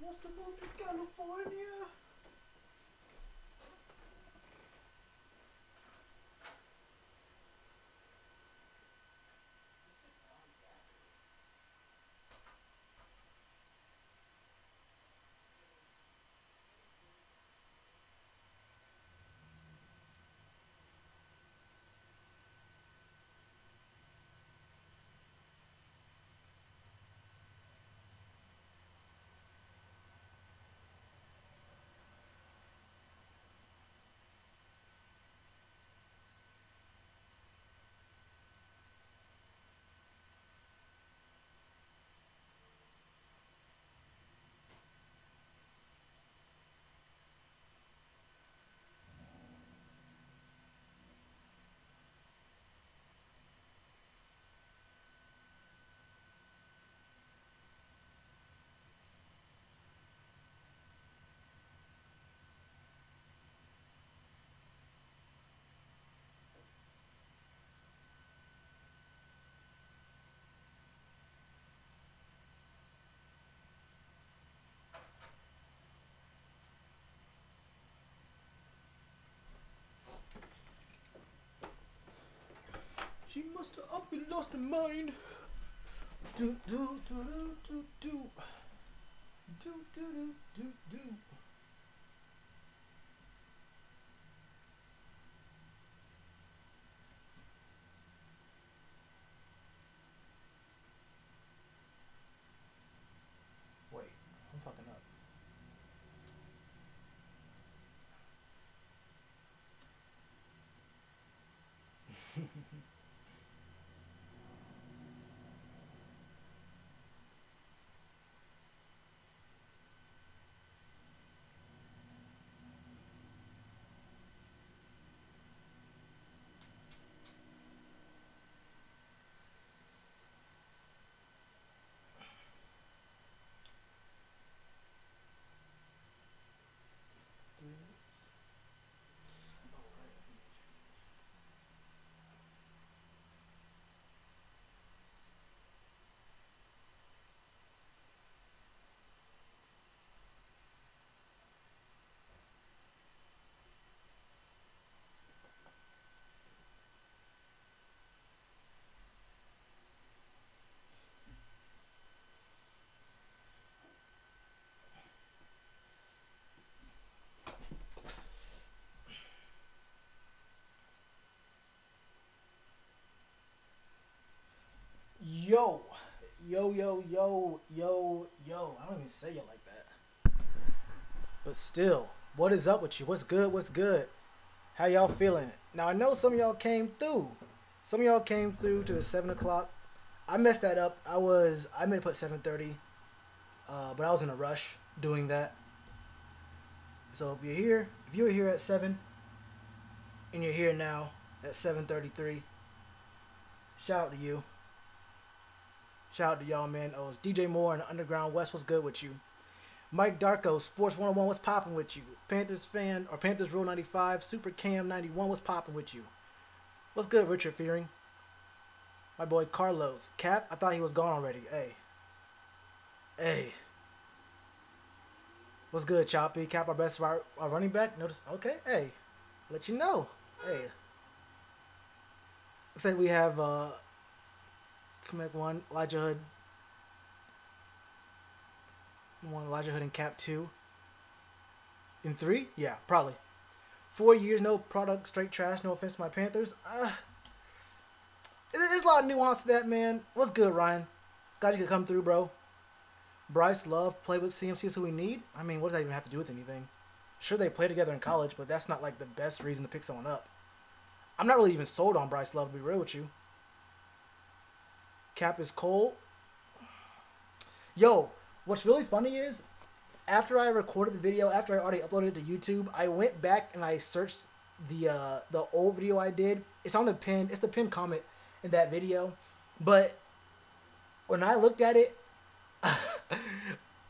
wants to move to California. She must have up and lost her mind. Do do do do do do do do do do. Wait, I'm fucking up. Yo, yo, yo, yo, yo, yo. I don't even say it like that. But still, what is up with you? What's good? What's good? How y'all feeling? Now, I know some of y'all came through. Some of y'all came through to the 7 o'clock. I messed that up. I meant to put 7:30, but I was in a rush doing that. So if you were here at 7, and you're here now at 7:33, shout out to you. Shout out to y'all, man. Oh, it's DJ Moore and Underground West. What's good with you? Mike Darko, Sports 101. What's popping with you? Panthers fan or Panthers Rule 95, Super Cam 91. What's popping with you? What's good, Richard Fearing? My boy Carlos. Cap, I thought he was gone already. Hey. What's good, Choppy? Cap, our best running back. Notice. Okay. Hey. Let you know. Hey. Looks like we have Commit 1, Elijah Hood. 1, Elijah Hood and Cap 2. In 3? Yeah, probably. 4 years, no product, straight trash. No offense to my Panthers. There's a lot of nuance to that, man. What's good, Ryan? Glad you could come through, bro. Bryce Love, play with CMC is who we need. I mean, what does that even have to do with anything? Sure, they play together in college, but that's not like the best reason to pick someone up. I'm not really even sold on Bryce Love, to be real with you. Cap is cold. Yo, what's really funny is, after I recorded the video, after I already uploaded it to YouTube, I went back and I searched the old video I did. It's on the pin. It's the pinned comment in that video. But when I looked at it,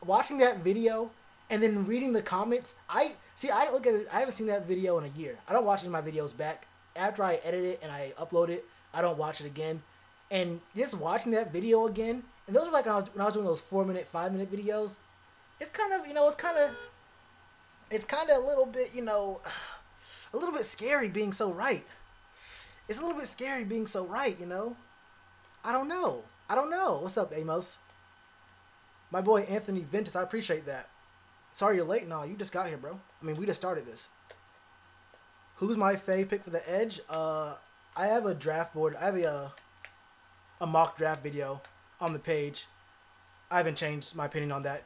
watching that video and then reading the comments, I don't look at it. I haven't seen that video in a year. I don't watch any of my videos back. After I edit it and I upload it, I don't watch it again. And just watching that video again, and those were like when I was doing those 4-minute, 5-minute videos. it's kind of, it's kind of a little bit, a little bit scary being so right. It's a little bit scary being so right, I don't know. I don't know. What's up, Amos? My boy Anthony Ventus, I appreciate that. Sorry you're late. No, you just got here, bro. I mean, we just started this. Who's my fave pick for the Edge? I have a draft board. I have a mock draft video on the page. I haven't changed my opinion on that.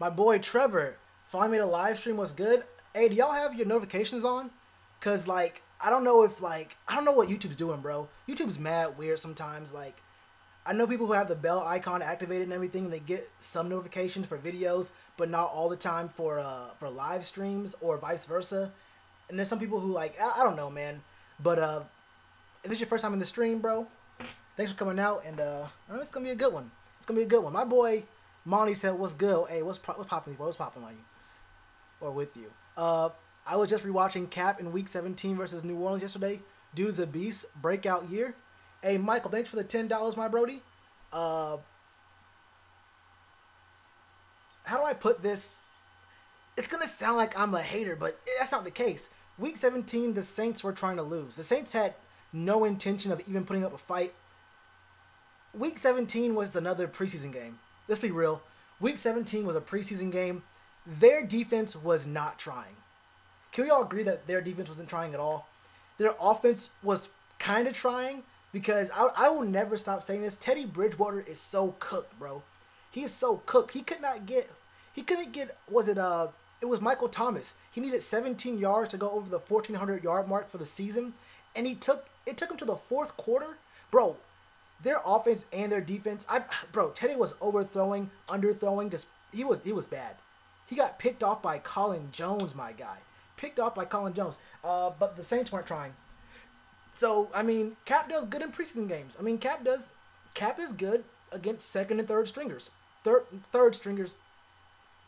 My boy Trevor finally made a live stream. What's good? Hey, do y'all have your notifications on? Cause like I don't know what YouTube's doing, bro. YouTube's mad weird sometimes. Like I know people who have the bell icon activated and everything, and they get some notifications for videos, but not all the time for live streams or vice versa. And there's some people who like I don't know, man. But if this is your first time in the stream, bro, thanks for coming out, and it's gonna be a good one. It's gonna be a good one. My boy Monty said, "What's good? Hey, what's popping? What's popping on you or with you?" I was just rewatching Cap in Week 17 versus New Orleans yesterday. Dude's a beast. Breakout year. Hey, Michael, thanks for the $10, my brody. How do I put this? It's going to sound like I'm a hater, but that's not the case. Week 17, the Saints were trying to lose. The Saints had no intention of even putting up a fight. Week 17 was another preseason game. Let's be real. Week 17 was a preseason game. Their defense was not trying. Can we all agree that their defense wasn't trying at all? Their offense was kind of trying, because I will never stop saying this. Teddy Bridgewater is so cooked, bro. He is so cooked. He couldn't get, it was Michael Thomas. He needed 17 yards to go over the 1,400 yard mark for the season, and it took him to the fourth quarter. Bro, their offense and their defense, Teddy was overthrowing, underthrowing, he was bad. He got picked off by Colin Jones, my guy. Picked off by Colin Jones. But the Saints weren't trying. So, I mean, Cap does good in preseason games. I mean, Cap is good against second and third stringers. Third stringers.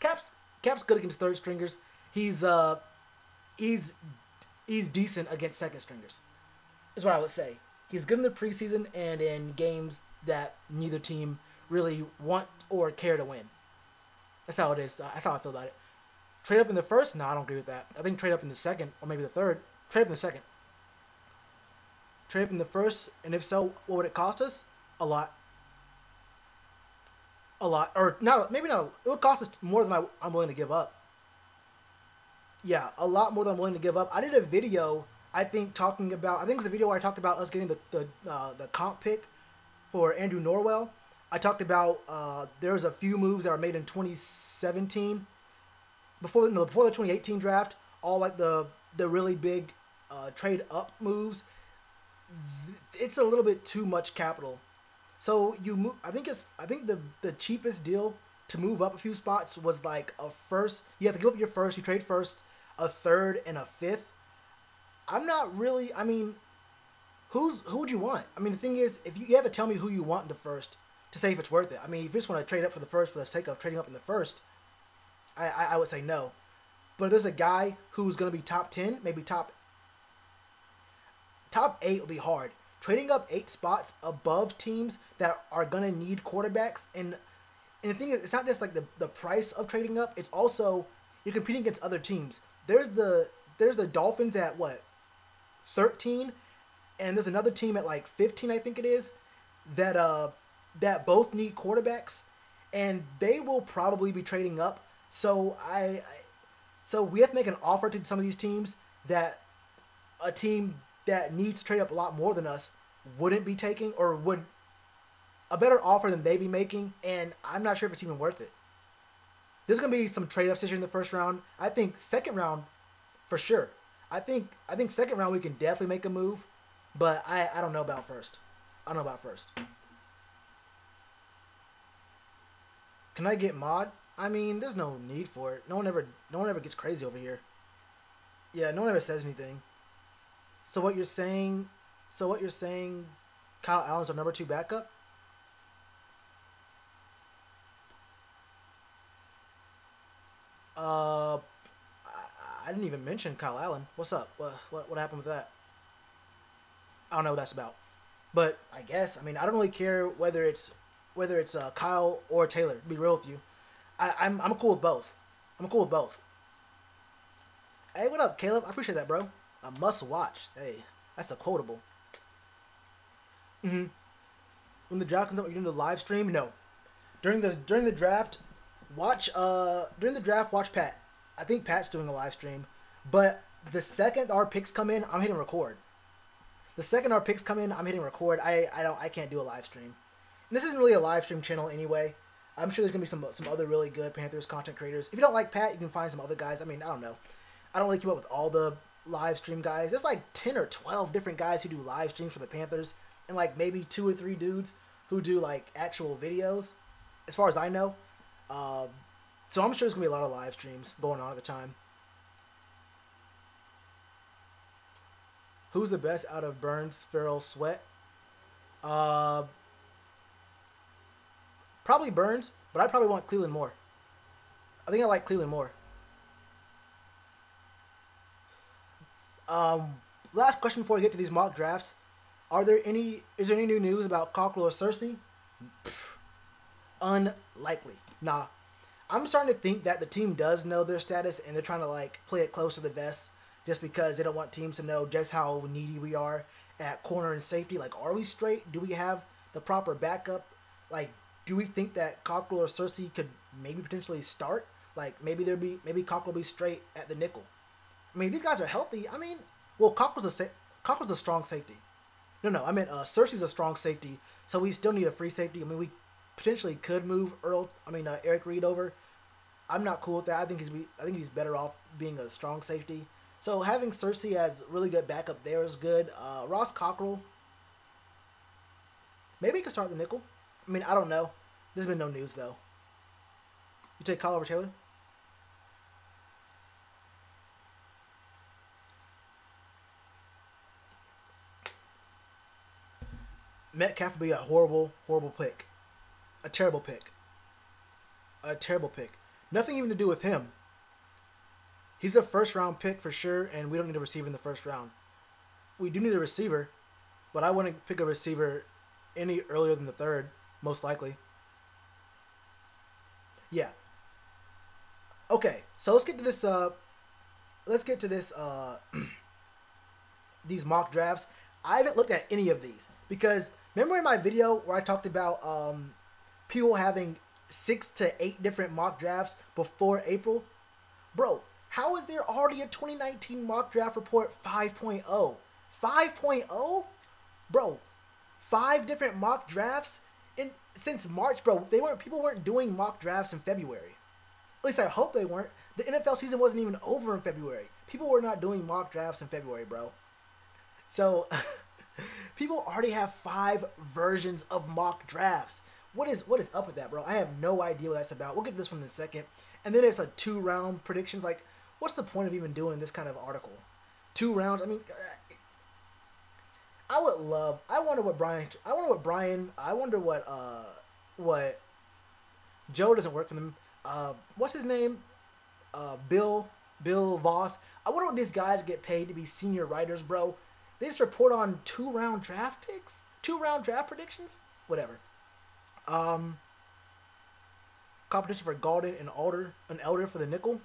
Cap's good against third stringers. He's decent against second stringers. Is what I would say. He's good in the preseason and in games that neither team really want or care to win. That's how it is. That's how I feel about it. Trade up in the first? No, I don't agree with that. I think trade up in the second, or maybe the third. Trade up in the second. Trade up in the first, and if so, what would it cost us? A lot. A lot. Or not, maybe not. It would cost us more than I'm willing to give up. Yeah, a lot more than I'm willing to give up. I did a video, I think it was a video where I talked about us getting the comp pick for Andrew Norwell. I talked about there's a few moves that were made in 2017. Before the 2018 draft, all like the really big trade up moves, it's a little bit too much capital. So you move. I think the cheapest deal to move up a few spots was like a first. You have to give up your first. You trade first, a third, and a fifth. I'm not really. I mean, who would you want? I mean, the thing is, if you have to tell me who you want in the first to say if it's worth it. I mean, if you just want to trade up for the first for the sake of trading up in the first, I would say no. But if there's a guy who's going to be top 10, maybe top 8 will be hard. Trading up 8 spots above teams that are going to need quarterbacks. And the thing is, it's not just like the price of trading up. It's also you're competing against other teams. There's the Dolphins at what? 13. And there's another team at like 15, I think it is, that both need quarterbacks. And they will probably be trading up. So so we have to make an offer to some of these teams that a team that needs to trade up a lot more than us wouldn't be taking, or would a better offer than they be making, and I'm not sure if it's even worth it. There's gonna be some trade up decisions in the first round. I think second round for sure. I think second round we can definitely make a move, but I don't know about first. I don't know about first. Can I get mod? I mean, there's no need for it. No one ever gets crazy over here. Yeah, no one ever says anything. So what you're saying, Kyle Allen's our number 2 backup? I didn't even mention Kyle Allen. What's up? What happened with that? I don't know what that's about. But I guess, I mean, I don't really care whether it's whether it's Kyle or Taylor. To be real with you, I'm cool with both. I'm cool with both. Hey, what up, Caleb? I appreciate that, bro. A must watch. Hey, that's a quotable. Mm-hmm. When the draft comes up, you're doing the live stream? No. During the draft, watch Pat. I think Pat's doing a live stream. But the second our picks come in, I'm hitting record. The second our picks come in, I'm hitting record. I can't do a live stream. And this isn't really a live stream channel anyway. I'm sure there's gonna be some other really good Panthers content creators. If you don't like Pat, you can find some other guys. I mean, I don't know. I don't really keep up with all the live stream guys. There's like 10 or 12 different guys who do live streams for the Panthers, and like maybe 2 or 3 dudes who do like actual videos, as far as I know. So I'm sure there's gonna be a lot of live streams going on at the time. Who's the best out of Burns, Farrell, Sweat? Probably Burns, but I probably want Cleveland more. I think I like Cleveland more. Last question before we get to these mock drafts. Is there any new news about Cockrell or Cersei? Unlikely. Nah. I'm starting to think that the team does know their status and they're trying to like play it close to the vest just because they don't want teams to know just how needy we are at corner and safety. Like, are we straight? Do we have the proper backup? Like, do we think that Cockrell or Cersei could maybe potentially start? Like, maybe Cockrell will be straight at the nickel. I mean, these guys are healthy. I mean, well, Cockrell's a strong safety. No, I meant Cersei's a strong safety, so we still need a free safety. I mean, we potentially could move Eric Reed over. I'm not cool with that. I think he's better off being a strong safety. So having Cersei as really good backup there is good. Ross Cockrell, maybe he could start the nickel. I mean, I don't know. There's been no news though. You take Kyle over Taylor? Metcalf would be a horrible pick. A terrible pick. Nothing even to do with him. He's a first-round pick for sure, and we don't need a receiver in the first round. We do need a receiver, but I wouldn't pick a receiver any earlier than the third, most likely. Yeah. Okay, so let's get to this. These mock drafts. I haven't looked at any of these because remember in my video where I talked about people having 6 to 8 different mock drafts before April? Bro, how is there already a 2019 mock draft report 5.0? 5.0? Bro, 5 different mock drafts since March, bro. People weren't doing mock drafts in February. At least I hope they weren't. The NFL season wasn't even over in February. People were not doing mock drafts in February, bro. So people already have 5 versions of mock drafts. What is up with that, bro? I have no idea what that's about. We'll get to this one in a second. And then it's a 2-round predictions. Like, what's the point of even doing this kind of article? 2 rounds. I mean, I wonder what Joe doesn't work for them. What's his name? Bill Voth. I wonder what these guys get paid to be senior writers, bro. They just report on 2-round draft picks, 2-round draft predictions, whatever. Competition for Golden and Elder for the nickel.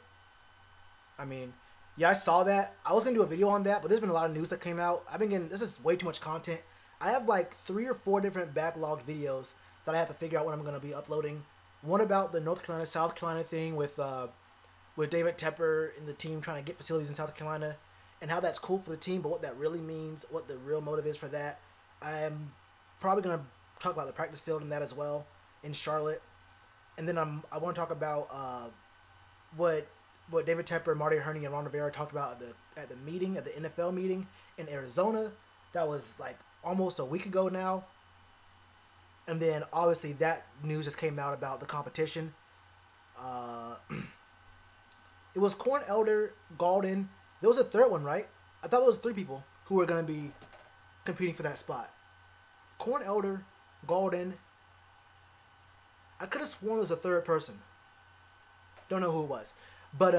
I mean, yeah, I saw that. I was gonna do a video on that, but there's been a lot of news that came out. This is way too much content. I have like 3 or 4 different backlogged videos that I have to figure out when I'm gonna be uploading. One about the North Carolina South Carolina thing with David Tepper and the team trying to get facilities in South Carolina, and how that's cool for the team, but what that really means, what the real motive is for that. I'm probably gonna talk about the practice field and that as well in Charlotte, and then I want to talk about what David Tepper, Marty Herney, and Ron Rivera talked about at the NFL meeting in Arizona. That was like almost a week ago now. And then obviously that news just came out about the competition. It was Corn Elder, Golden. There was a third one, right? I thought there was 3 people who were going to be competing for that spot. Corn Elder, Golden. I could have sworn there was a third person. Don't know who it was. But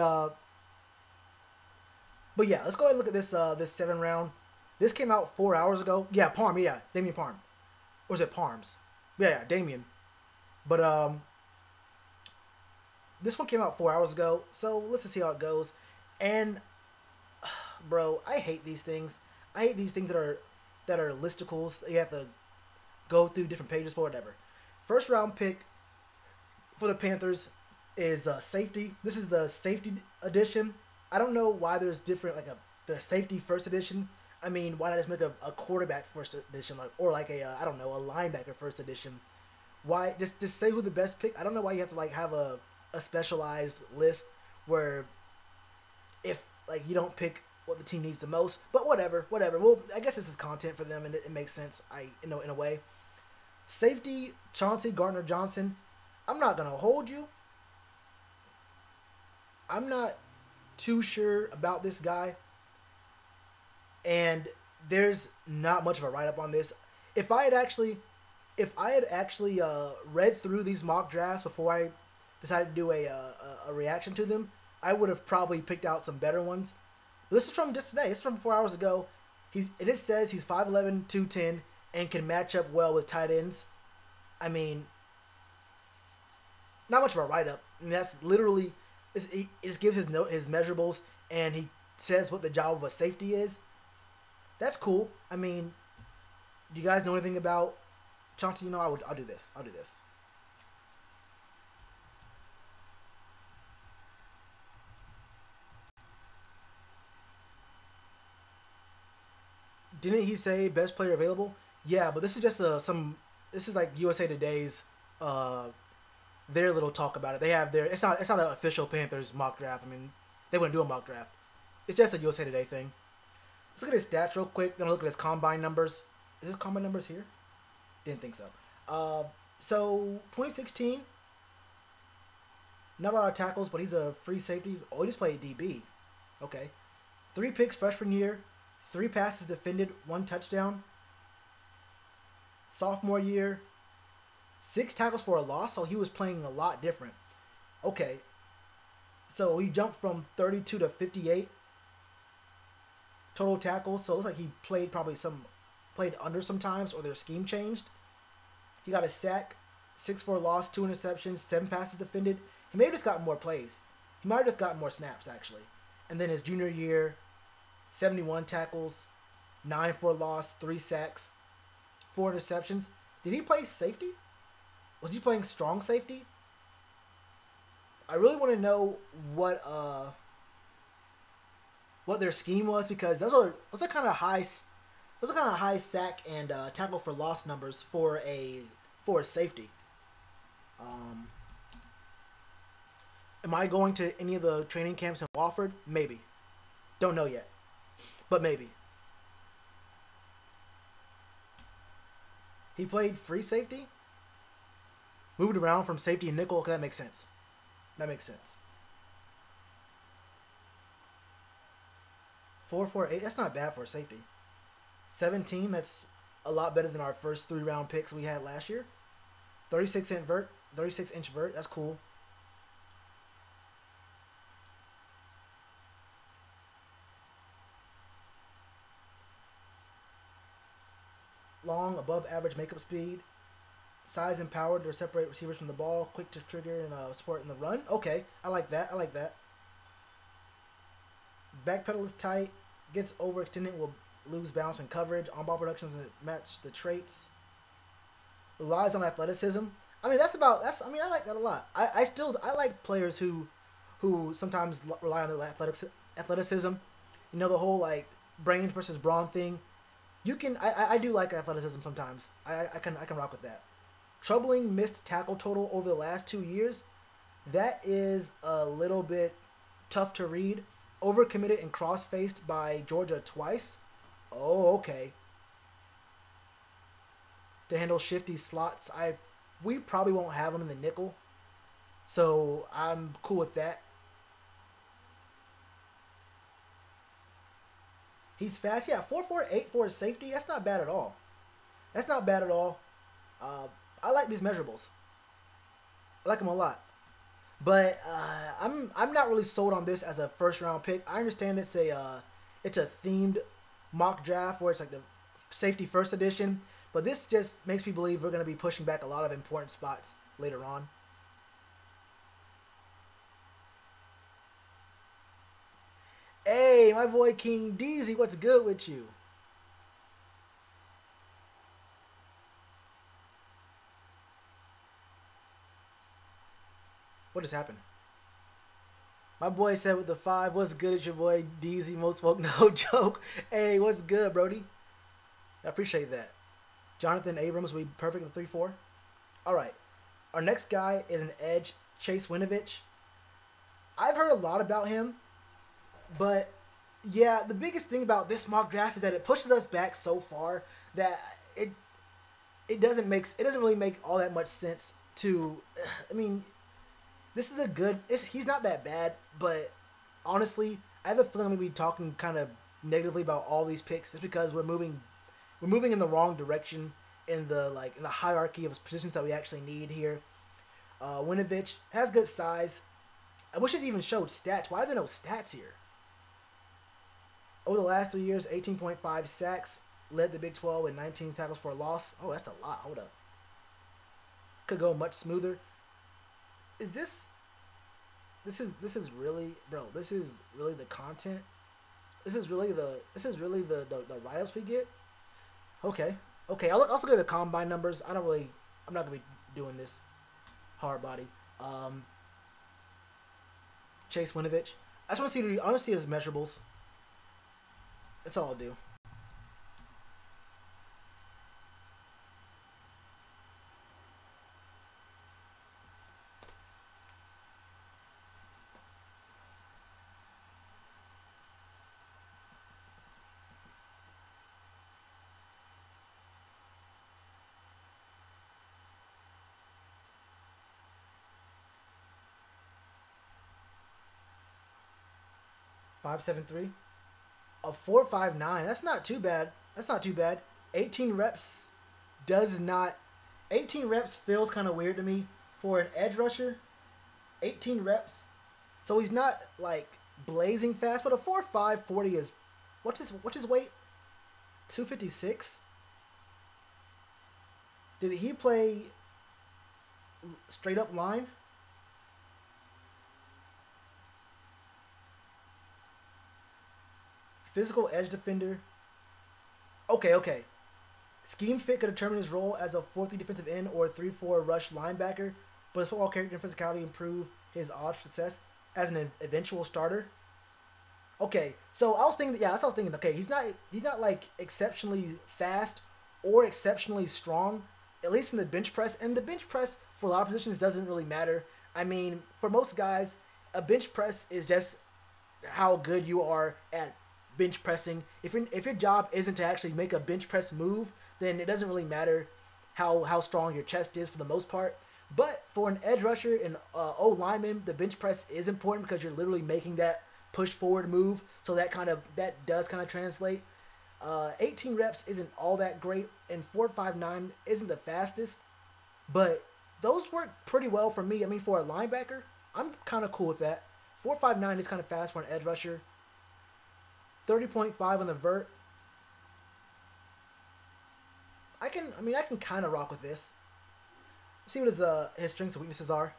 yeah, let's go ahead and look at this 7 round. This came out 4 hours ago. Yeah, Parm, yeah. Damian Parm. Or is it Parms? Yeah, Damian. But this one came out 4 hours ago, so let's just see how it goes. And bro, I hate these things. I hate these things that are listicles. That you have to go through different pages for whatever. First round pick for the Panthers is safety. This is the safety edition. I don't know why there's different the safety first edition. I mean, why not just make a quarterback first edition, or like a I don't know, a linebacker first edition? Why just say who the best pick? I don't know why you have to have a specialized list where if you don't pick what the team needs the most, but whatever. Well, I guess this is content for them, and it makes sense. In a way. Safety Chauncey Gardner-Johnson. I'm not gonna hold you. I'm not too sure about this guy, and there's not much of a write up on this. If I had actually read through these mock drafts before I decided to do a reaction to them, I would have probably picked out some better ones. But this is from just today. This is from 4 hours ago. It says he's 5'11", 210, and can match up well with tight ends. I mean, not much of a write up. I mean, that's literally it just gives his measurables, and he says what the job of a safety is. That's cool. I mean, do you guys know anything about Chauncey? You know, I'll do this. Didn't he say best player available? Yeah, but this is just this is like USA Today's their little talk about it. They have it's not an official Panthers mock draft. I mean, they wouldn't do a mock draft. It's just a USA Today thing. Let's look at his stats real quick. Then look at his combine numbers. Is his combine numbers here? Didn't think so. So 2016, not a lot of tackles, but he's a free safety. Oh, he just played DB. Okay, 3 picks freshman year, 3 passes defended, 1 touchdown. Sophomore year, 6 tackles for a loss, so he was playing a lot different. Okay, so he jumped from 32 to 58 total tackles. So it looks like he played played under sometimes, or their scheme changed. He got a sack, 6 for a loss, 2 interceptions, 7 passes defended. He may have just gotten more plays. He might have just gotten more snaps, actually. And then his junior year, 71 tackles, 9 for a loss, 3 sacks, 4 interceptions. Did he play safety? Was he playing strong safety? I really want to know what their scheme was, because those are kind of high sack and tackle for loss numbers for a safety. Am I going to any of the training camps in Wofford? Maybe. Don't know yet, but maybe. He played free safety. Moved around from safety and nickel. Okay, that makes sense. 4.48. That's not bad for a safety. 17. That's a lot better than our first 3-round picks we had last year. 36-inch vert. That's cool. Long, above average makeup speed. Size and power to separate receivers from the ball. Quick to trigger and support in the run. Okay, I like that. Back pedal is tight. Gets overextended, will lose balance and coverage. On-ball production doesn't match the traits. Relies on athleticism. I mean, I like that a lot. I like players who sometimes rely on their athleticism. You know, the whole brains versus brawn thing. I do like athleticism sometimes. I can rock with that. Troubling missed tackle total over the last 2 years. That is a little bit tough to read. Overcommitted and cross-faced by Georgia twice. Oh, okay. To handle shifty slots, we probably won't have him in the nickel, so I'm cool with that. He's fast. Yeah, 4.48 for his safety. That's not bad at all. I like these measurables. I like them a lot. But I'm not really sold on this as a first round pick. I understand it's a themed mock draft where it's like the safety first edition, but this just makes me believe we're going to be pushing back a lot of important spots. later on. Hey, my boy King Deezy, what's good with you? What just happened? My boy said with the 5, what's good at your boy Deezy, most folk no joke. Hey, what's good, Brody? I appreciate that. Jonathan Abrams will be perfect in 3-4. All right. Our next guy is an edge, Chase Winovich. I've heard a lot about him, but yeah, the biggest thing about this mock draft is that it pushes us back so far that it doesn't really make all that much sense to. I mean, this is a good. He's not that bad, but honestly, I have a feeling we'll be talking kind of negatively about all these picks just because we're moving in the wrong direction in the hierarchy of positions that we actually need here. Winovich has good size. I wish it even showed stats. Why are there no stats here? Over the last 3 years, 18.5 sacks, led the Big 12 with 19 tackles for a loss. Oh, that's a lot. Hold up. Could go much smoother. Is this is really, bro, this is really the content? This is really the write-ups we get? Okay. I'll also go to combine numbers. I'm not gonna be doing this hard body. Chase Winovich. I just want to see his measurables. That's all I'll do. .573. A 4.59. That's not too bad. 18 reps does not. 18 reps feels kind of weird to me for an edge rusher. 18 reps. So he's not like blazing fast, but a 4.5 40 is. What's his weight? 256. Did he play straight up line? Physical edge defender. Okay. Scheme fit could determine his role as a 4-3 defensive end or a 3-4 rush linebacker, but his football character and physicality improve his odds of success as an eventual starter. Okay, so I was thinking, okay, he's not like exceptionally fast or exceptionally strong, at least in the bench press. And the bench press for a lot of positions doesn't really matter. I mean, for most guys, a bench press is just how good you are at bench pressing. If your job isn't to actually make a bench press move, then it doesn't really matter how strong your chest is for the most part. But for an edge rusher and O lineman, the bench press is important because you're literally making that push forward move. So that does kind of translate. 18 reps isn't all that great, and 4.59 isn't the fastest, but those work pretty well for me. I mean, for a linebacker, I'm kind of cool with that. 4.59 is kind of fast for an edge rusher. 30.5 on the vert. I can kind of rock with this. Let's see what his strengths and weaknesses are.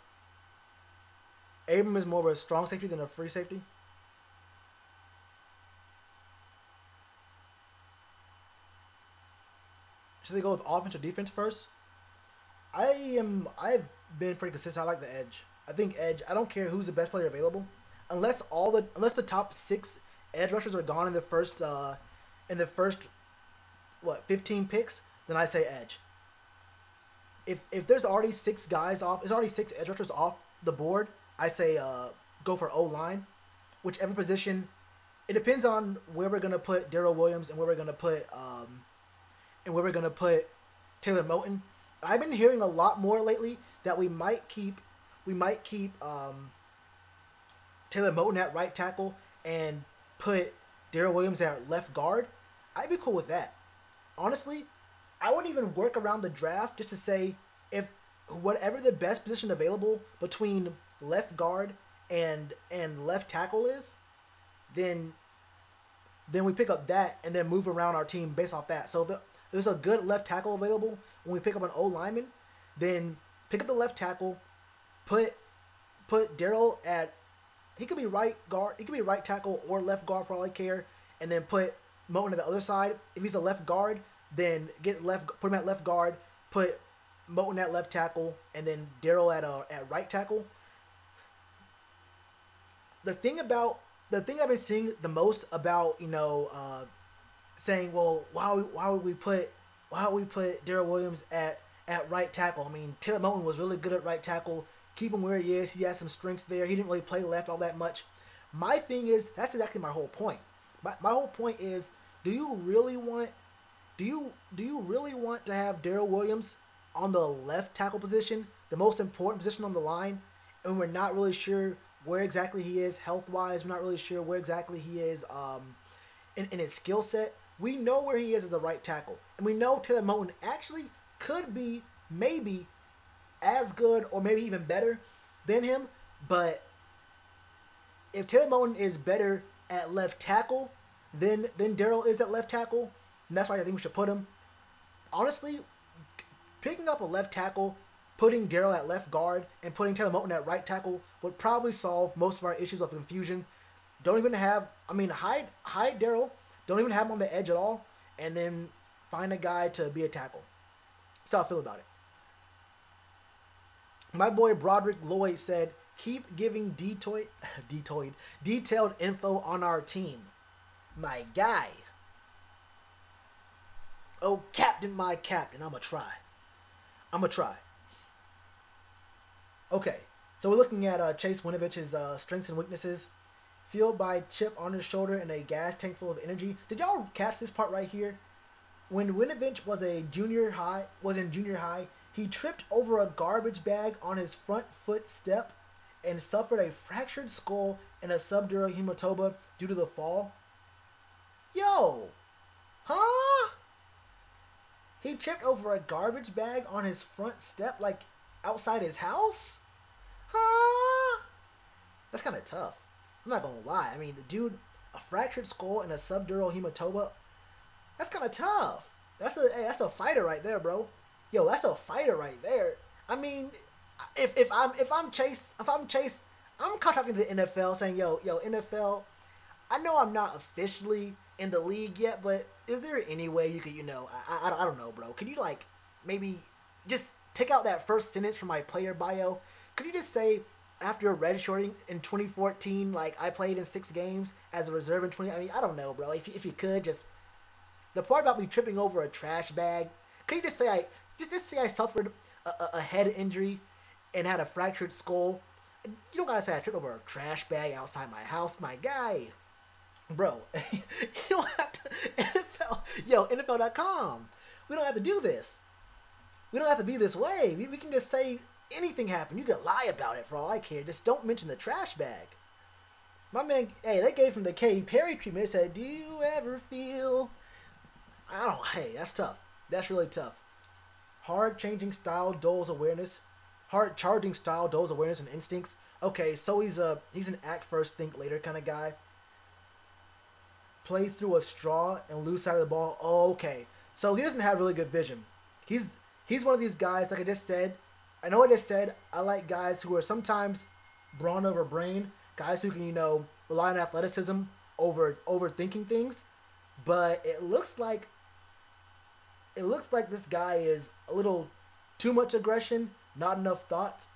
Abram is more of a strong safety than a free safety. Should they go with offense or defense first? I've been pretty consistent. I like the edge. I think edge. I don't care who's the best player available, unless the top 6 edge rushers are gone in the first 15 picks, then I say edge. If there's already 6 guys off, there's already 6 edge rushers off the board, I say go for O line, whichever position. It depends on where we're gonna put Darrell Williams and where we're gonna put Taylor Moton. I've been hearing a lot more lately that we might keep Taylor Moton at right tackle and put Darrell Williams at left guard. I'd be cool with that. Honestly, I wouldn't even work around the draft just to say if whatever the best position available between left guard and left tackle is, then we pick up that and then move around our team based off that. So if there's a good left tackle available when we pick up an O lineman, then pick up the left tackle, put Daryl at, he could be right guard, he could be right tackle or left guard for all I care, and then put Moten at the other side. If he's a left guard, then put him at left guard, put Moten at left tackle, and then Daryl at right tackle. The thing I've been seeing the most about, saying, well, why would we put Daryl Williams at right tackle? I mean, Taylor Moten was really good at right tackle. Keep him where he is. He has some strength there. He didn't really play left all that much. My thing is, that's exactly my whole point. My whole point is, do you really want to have Daryl Williams on the left tackle position, the most important position on the line, and we're not really sure where exactly he is health-wise? We're not really sure where exactly he is in his skill set. We know where he is as a right tackle, and we know Taylor Moten actually could be maybe as good or maybe even better than him. But if Taylor Moten is better at left tackle than Daryl is at left tackle, and that's why I think we should put him. Honestly, picking up a left tackle, putting Daryl at left guard, and putting Taylor Moten at right tackle would probably solve most of our issues of confusion. Hide Daryl. Don't even have him on the edge at all, and then find a guy to be a tackle. That's how I feel about it. My boy Broderick Lloyd said, keep giving detailed info on our team. My guy. Oh, captain, my captain. I'ma try. Okay, so we're looking at Chase Winovich's strengths and weaknesses. Fueled by chip on his shoulder and a gas tank full of energy. Did y'all catch this part right here? When Winovich was in junior high, he tripped over a garbage bag on his front foot step and suffered a fractured skull and a subdural hematoma due to the fall. Yo! Huh? He tripped over a garbage bag on his front step, like outside his house? Huh? That's kind of tough. I'm not gonna lie. I mean, the dude, a fractured skull and a subdural hematoma, that's kind of tough. That's a fighter right there, bro. Yo, that's a fighter right there. I mean, if I'm Chase, I'm contacting the NFL saying, yo, NFL, I know I'm not officially in the league yet, but is there any way you could, I don't know, bro. Could you maybe just take out that first sentence from my player bio? Could you just say, after redshirting in 2014, I played in 6 games as a reserve in 20. I mean, I don't know, bro. If you could just, the part about me tripping over a trash bag, could you just say I suffered a head injury and had a fractured skull? You don't gotta say I tripped over a trash bag outside my house, my guy. Bro, you don't have to, NFL.com. We don't have to do this. We don't have to be this way. We can just say anything happened. You can lie about it for all I care. Just don't mention the trash bag. My man, hey, they gave him the Katy Perry treatment. They said, do you ever feel... hey, that's tough. That's really tough. Hard charging style, dulls awareness and instincts. Okay, so he's an act first, think later kind of guy. Plays through a straw and loose side of the ball. Oh, okay. So he doesn't have really good vision. He's one of these guys, like I just said. I like guys who are sometimes brawn over brain, guys who can, rely on athleticism over overthinking things. But it looks like this guy is a little too much aggression, not enough thought.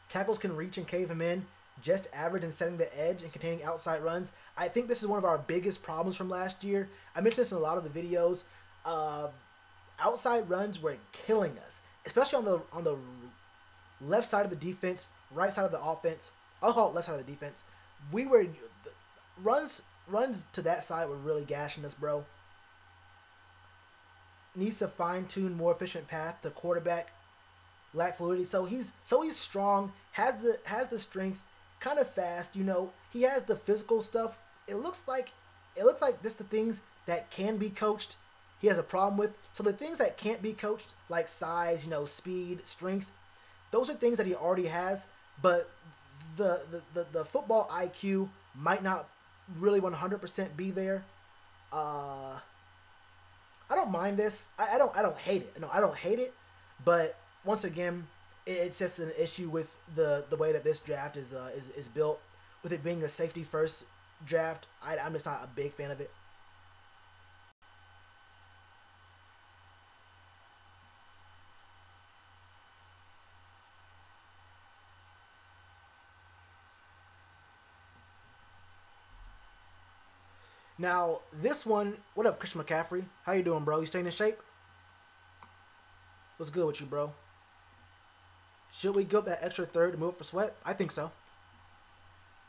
Tackles can reach and cave him in, just average in setting the edge and containing outside runs. I think this is one of our biggest problems from last year. I mentioned this in a lot of the videos. Outside runs were killing us, especially on the left side of the defense, right side of the offense. I'll call it left side of the defense. Runs to that side were really gashing us, bro. Needs to fine-tune more efficient path to quarterback. Lack fluidity. So he's strong, has the strength, kind of fast, he has the physical stuff. It looks like this the things that can be coached. He has a problem with. So the things that can't be coached, like size, speed, strength, those are things that he already has, but the football IQ might not really 100% be there. I don't mind this. I don't hate it. No, I don't hate it, but once again, it's just an issue with the way that this draft is built, with it being a safety first draft. I'm just not a big fan of it. Now, this one, what up, Christian McCaffrey? How you doing, bro? You staying in shape? What's good with you, bro? Should we go up that extra third to move up for Sweat? I think so.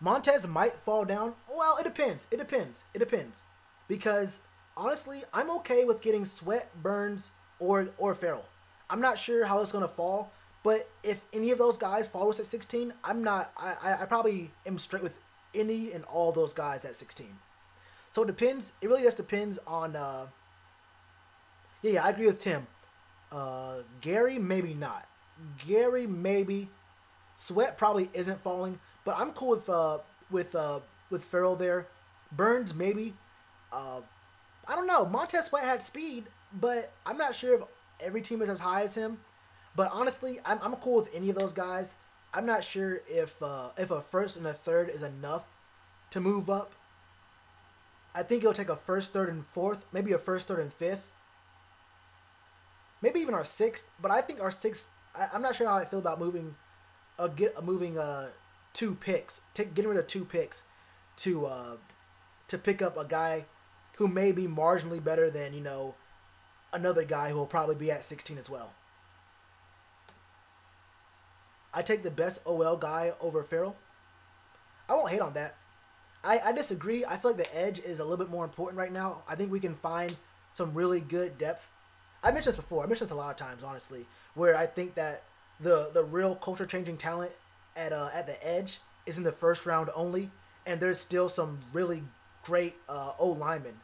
Montez might fall down. Well, it depends. It depends. It depends. Because, honestly, I'm okay with getting Sweat, Burns, or Farrell. I'm not sure how it's going to fall, but if any of those guys fall us at 16, I'm not... I probably am straight with any and all those guys at 16. So it depends. It really just depends on... Yeah, I agree with Tim. Gary, maybe not. Gary, maybe. Sweat probably isn't falling, but I'm cool with Farrell there. Burns, maybe. I don't know. Montez Sweat had speed, but I'm not sure if every team is as high as him. But honestly, I'm cool with any of those guys. I'm not sure if a first and a third is enough to move up. I think it'll take a first, third, and fourth, maybe a first, third, and fifth. Maybe even our sixth, but I think our sixth. I'm not sure how I feel about moving 2 picks, getting rid of 2 picks to pick up a guy who may be marginally better than another guy who will probably be at 16 as well. I take the best OL guy over Farrell. I won't hate on that. I disagree. I feel like the edge is a little bit more important right now. I think we can find some really good depth. I mentioned this before. I mentioned this a lot of times, honestly, where I think that the real culture-changing talent at the edge is in the first round only, and there's still some really great O linemen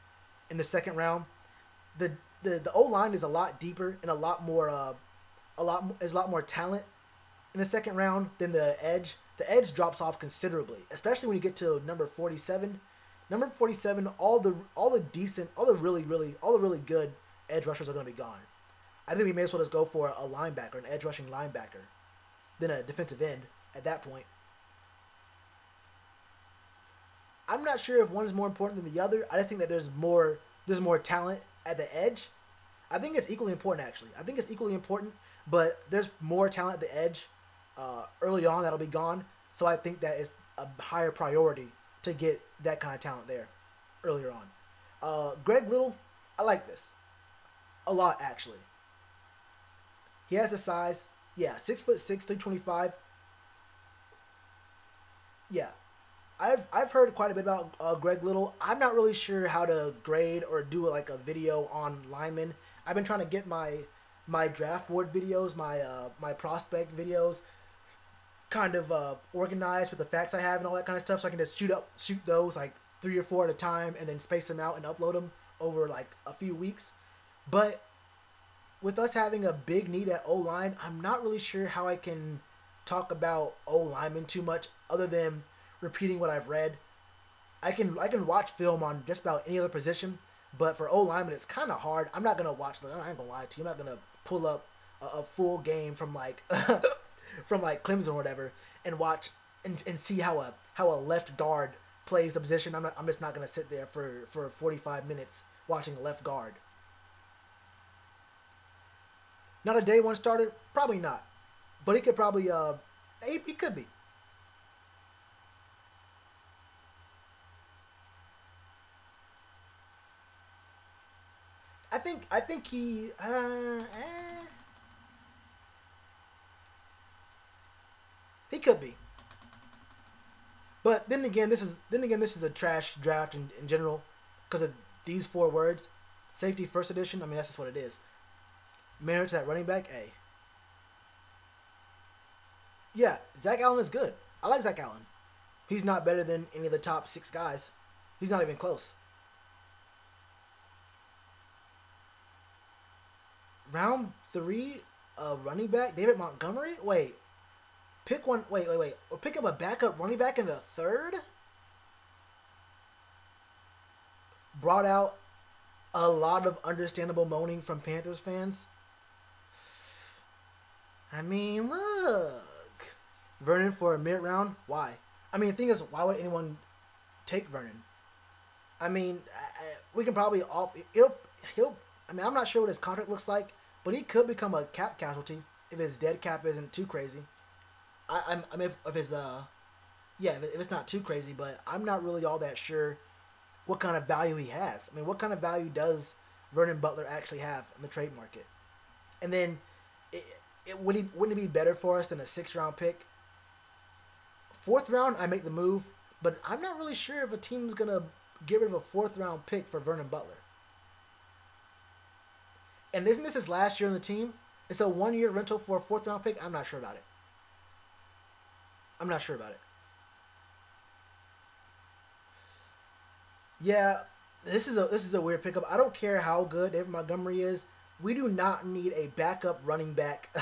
in the second round. The O line is a lot deeper and a lot more talent in the second round than the edge. The edge drops off considerably, especially when you get to number 47. Number 47, all the really good edge rushers are going to be gone. I think we may as well just go for a linebacker, an edge rushing linebacker, than a defensive end at that point. I'm not sure if one is more important than the other. I just think that there's more talent at the edge. I think it's equally important, actually. I think it's equally important, but there's more talent at the edge early on that'll be gone. So I think that it's a higher priority to get that kind of talent there earlier on. Greg Little, I like this a lot, actually. He has the size. Yeah, 6'6", 325. Yeah. I've heard quite a bit about Greg Little. I'm not really sure how to grade or do like a video on linemen. I've been trying to get my draft board videos, my prospect videos, kind of organized with the facts I have and all that kind of stuff, so I can just shoot those like 3 or 4 at a time and then space them out and upload them over like a few weeks. But with us having a big need at O-line, I'm not really sure how I can talk about O-linemen too much other than repeating what I've read. I can watch film on just about any other position, but for O-linemen, it's kind of hard. I'm not going to watch, I ain't going to lie to you, I'm not going to pull up a full game from like from like Clemson or whatever and watch and see how a left guard plays the position. I'm just not going to sit there for 45 minutes watching a left guard. Not a day one starter? Probably not. But he could probably, he could be. I think he, he could be. But then again, this is a trash draft in general because of these 4 words. Safety first edition. I mean, that's just what it is. Married to that running back, A. Yeah, Zach Allen is good. I like Zach Allen. He's not better than any of the top 6 guys. He's not even close. Round 3, running back, David Montgomery? Wait. Pick one. Wait. Or pick up a backup running back in the 3rd? Brought out a lot of understandable moaning from Panthers fans. I mean, look. Vernon for a mid round? Why? I mean, the thing is, why would anyone take Vernon? I mean, we can probably off. He'll. I mean, I'm not sure what his contract looks like, but he could become a cap casualty if his dead cap isn't too crazy. I mean, if his yeah, if it's not too crazy, but I'm not really all that sure what kind of value he has. I mean, what kind of value does Vernon Butler actually have in the trade market? And then, wouldn't it be better for us than a 6th round pick? 4th round, I make the move, but I'm not really sure if a team's gonna get rid of a 4th round pick for Vernon Butler. And isn't this his last year on the team? It's a 1-year rental for a 4th round pick. I'm not sure about it. I'm not sure about it. Yeah, this is a weird pickup. I don't care how good David Montgomery is. We do not need a backup running back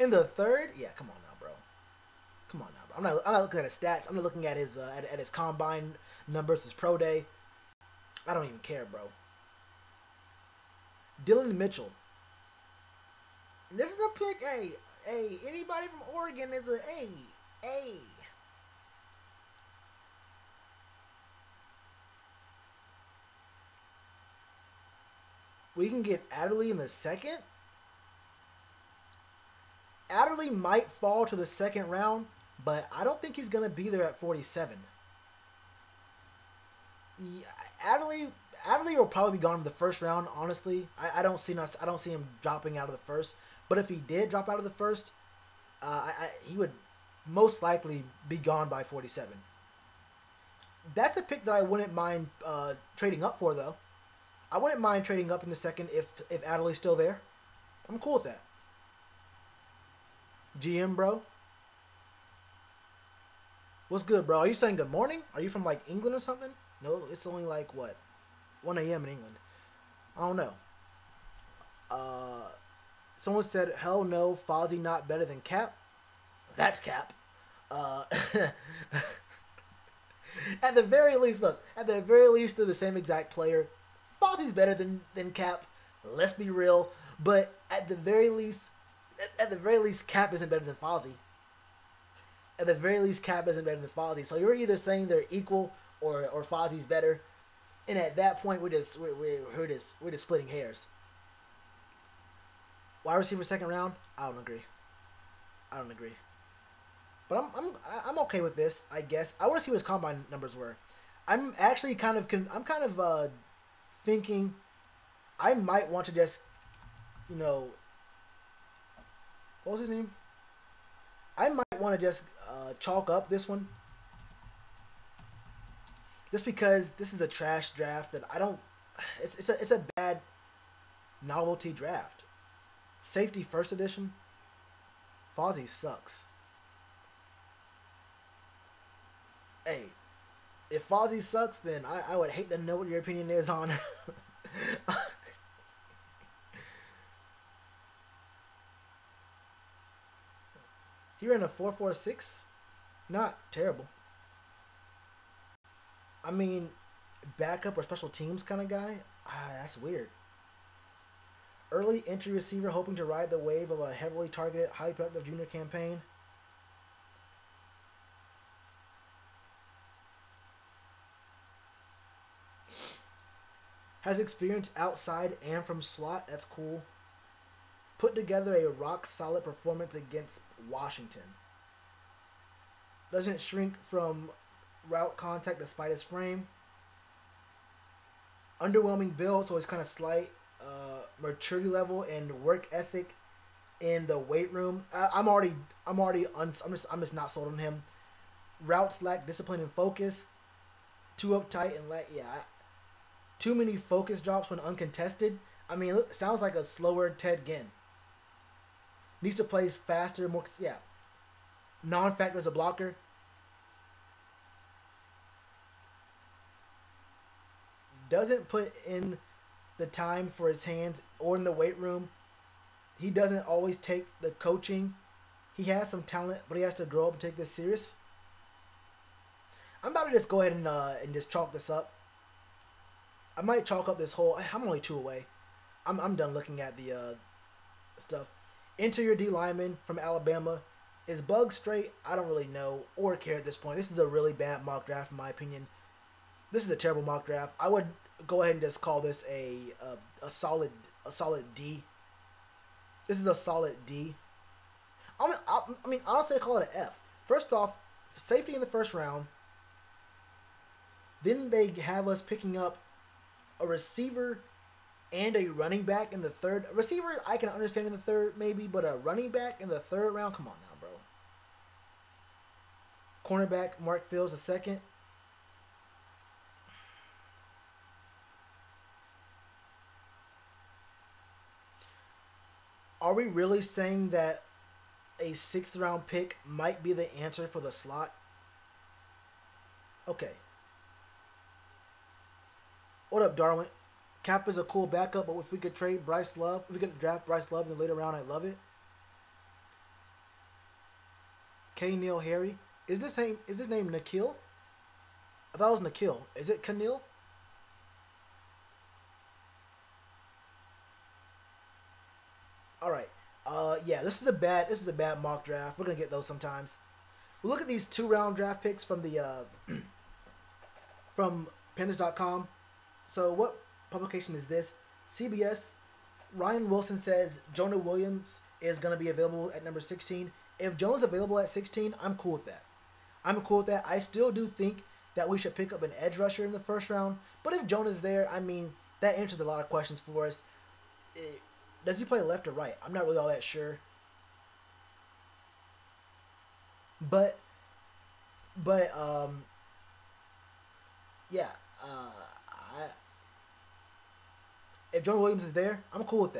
in the 3rd. Yeah, come on now, bro. Come on now, bro. I'm not looking at his stats. I'm not looking at his at his combine numbers, his pro day. I don't even care, bro. Dylan Mitchell. This is a pick. Hey, anybody from Oregon is a hey. We can get Adderley in the 2nd. Adderley might fall to the 2nd round, but I don't think he's gonna be there at 47. Yeah, Adderley will probably be gone in the 1st round. Honestly, I don't see him dropping out of the 1st. But if he did drop out of the 1st, he would most likely be gone by 47. That's a pick that I wouldn't mind trading up for, though. I wouldn't mind trading up in the 2nd if Adderley's still there. I'm cool with that. GM, bro. What's good, bro? Are you saying good morning? Are you from, like, England or something? No, it's only, like, what? 1 a.m. in England. I don't know. Someone said, hell no, Fozzie not better than Cap. That's Cap. At the very least, look. At the very least, they're the same exact player. Fozzie's better than Cap. Let's be real. But at the very least, Cap isn't better than Fozzie. At the very least, Cap isn't better than Fozzie. So you're either saying they're equal or Fozzie's better, and at that point we're just splitting hairs. Wide receiver 2nd round? I don't agree. But I'm okay with this, I guess. I want to see what his combine numbers were. I'm actually kind of thinking I might want to just, what was his name? I might want to just chalk up this one. Just because this is a trash draft that I don't... It's a bad novelty draft. Safety 1st edition. Fozzie sucks. Hey, if Fozzie sucks, then I would hate to know what your opinion is on... He ran a 4.46. Not terrible. I mean, backup or special teams kind of guy? That's weird. Early entry receiver hoping to ride the wave of a heavily targeted, highly productive junior campaign. Has experience outside and from slot. That's cool. Put together a rock-solid performance against Washington. Doesn't shrink from route contact despite his frame. Underwhelming build, so it's kind of slight. Maturity level and work ethic in the weight room. I'm just not sold on him. Routes lack discipline and focus. Too uptight and too many focus drops when uncontested. I mean, look, sounds like a slower Ted Ginn. Needs to play faster, more. Yeah. Non-factor as a blocker. Doesn't put in the time for his hands or in the weight room. He doesn't always take the coaching. He has some talent, but he has to grow up and take this serious. I'm about to just go ahead and just chalk this up. I might chalk up this whole... I'm only 2 away. I'm done looking at the stuff. Interior D lineman from Alabama. Is Bug straight? I don't really know or care at this point. This is a really bad mock draft in my opinion. This is a terrible mock draft. I would go ahead and just call this a solid D. This is a solid D. I mean, honestly, I call it an F. First off, safety in the first round. Then they have us picking up a receiver and a running back in the third. A receiver, I can understand in the third, maybe, but a running back in the third round? Come on now, bro. Cornerback, Mark Fields, the second. Are we really saying that a 6th round pick might be the answer for the slot? Okay. What up, Darwin? Cap is a cool backup, but if we could trade Bryce Love, if we could draft Bryce Love in the later round, I'd love it. K. Neil Harry. Is this name Nikhil? I thought it was Nikhil. Is it Kanil? Alright. Yeah, this is a bad mock draft. We're gonna get those sometimes. We'll look at these 2-round draft picks from the from Panthers.com. So what publication is this? CBS. Ryan Wilson says Jonah Williams is going to be available at number 16. If Jonah's available at 16, I'm cool with that. I still do think that we should pick up an edge rusher in the first round. But if Jonah's there, I mean, that answers a lot of questions for us. Does he play left or right? I'm not really all that sure. But yeah. If Jonah Williams is there, I'm cool with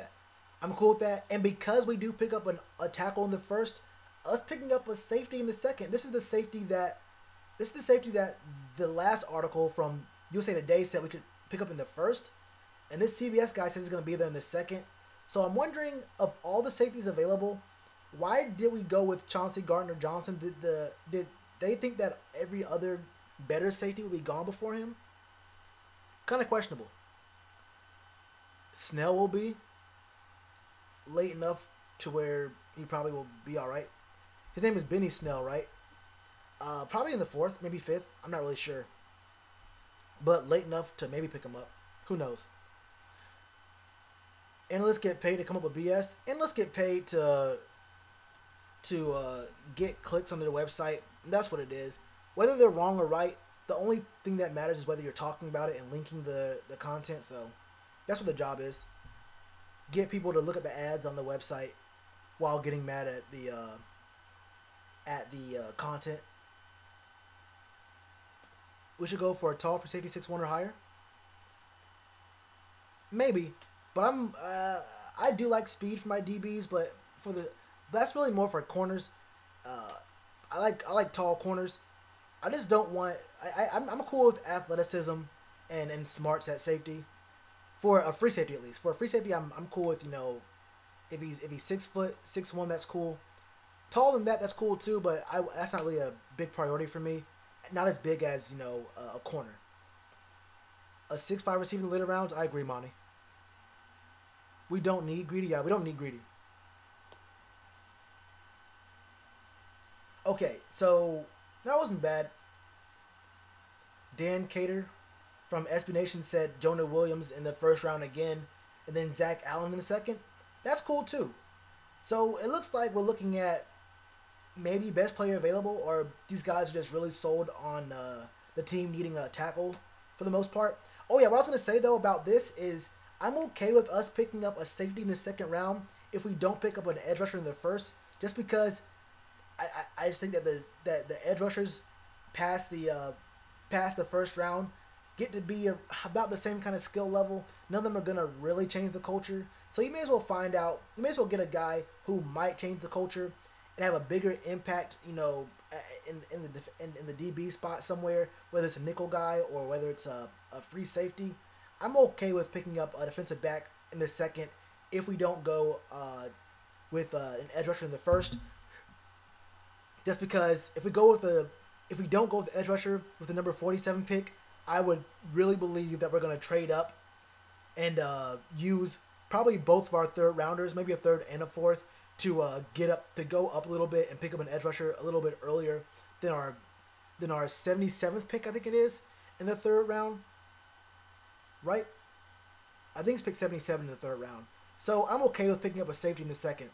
that. And because we do pick up a tackle in the first, us picking up a safety in the second, this is the safety that the last article from USA Today said we could pick up in the first, and this CBS guy says he's going to be there in the second. So I'm wondering, of all the safeties available, why did we go with Chauncey Gardner-Johnson? Did they think that every other better safety would be gone before him? Kind of questionable. Snell will be late enough to where he probably will be all right. His name is Benny Snell, right? Probably in the 4th, maybe 5th. I'm not really sure. But late enough to maybe pick him up. Who knows? Analysts get paid to come up with BS. Analysts get paid to get clicks on their website. That's what it is. Whether they're wrong or right, the only thing that matters is whether you're talking about it and linking the content. So that's what the job is. Get people to look at the ads on the website while getting mad at the content. We should go for a tall for safety 6'1" or higher. Maybe, but I do like speed for my DBs, but that's really more for corners. I like tall corners. I just don't want. I'm cool with athleticism and smarts at safety. For a free safety, at least. For a free safety, I'm cool with, if he's 6 foot, 6'1", that's cool. Taller than that, that's cool too, but that's not really a big priority for me. Not as big as, a corner. A 6'5" receiver in the later rounds, I agree, Monty. We don't need greedy. Yeah, we don't need greedy. Okay, so that wasn't bad. Dan Cater from SB Nation said Jonah Williams in the first round again, and then Zach Allen in the second. That's cool too. So it looks like we're looking at maybe best player available, or these guys are just really sold on the team needing a tackle for the most part. Oh yeah, what I was going to say though about this is I'm okay with us picking up a safety in the second round if we don't pick up an edge rusher in the first, just because I just think that the edge rushers past the first round get to be about the same kind of skill level. None of them are going to really change the culture. So you may as well find out, you may as well get a guy who might change the culture and have a bigger impact, in the DB spot somewhere, whether it's a nickel guy or whether it's a free safety. I'm okay with picking up a defensive back in the second if we don't go with an edge rusher in the first. Just because if we don't go with the edge rusher with the number 47 pick, I would really believe that we're going to trade up and use probably both of our third rounders, maybe a third and a fourth, to go up a little bit and pick up an edge rusher a little bit earlier than our 77th pick, I think it is, in the third round. Right? I think it's pick 77 in the third round. So I'm okay with picking up a safety in the second.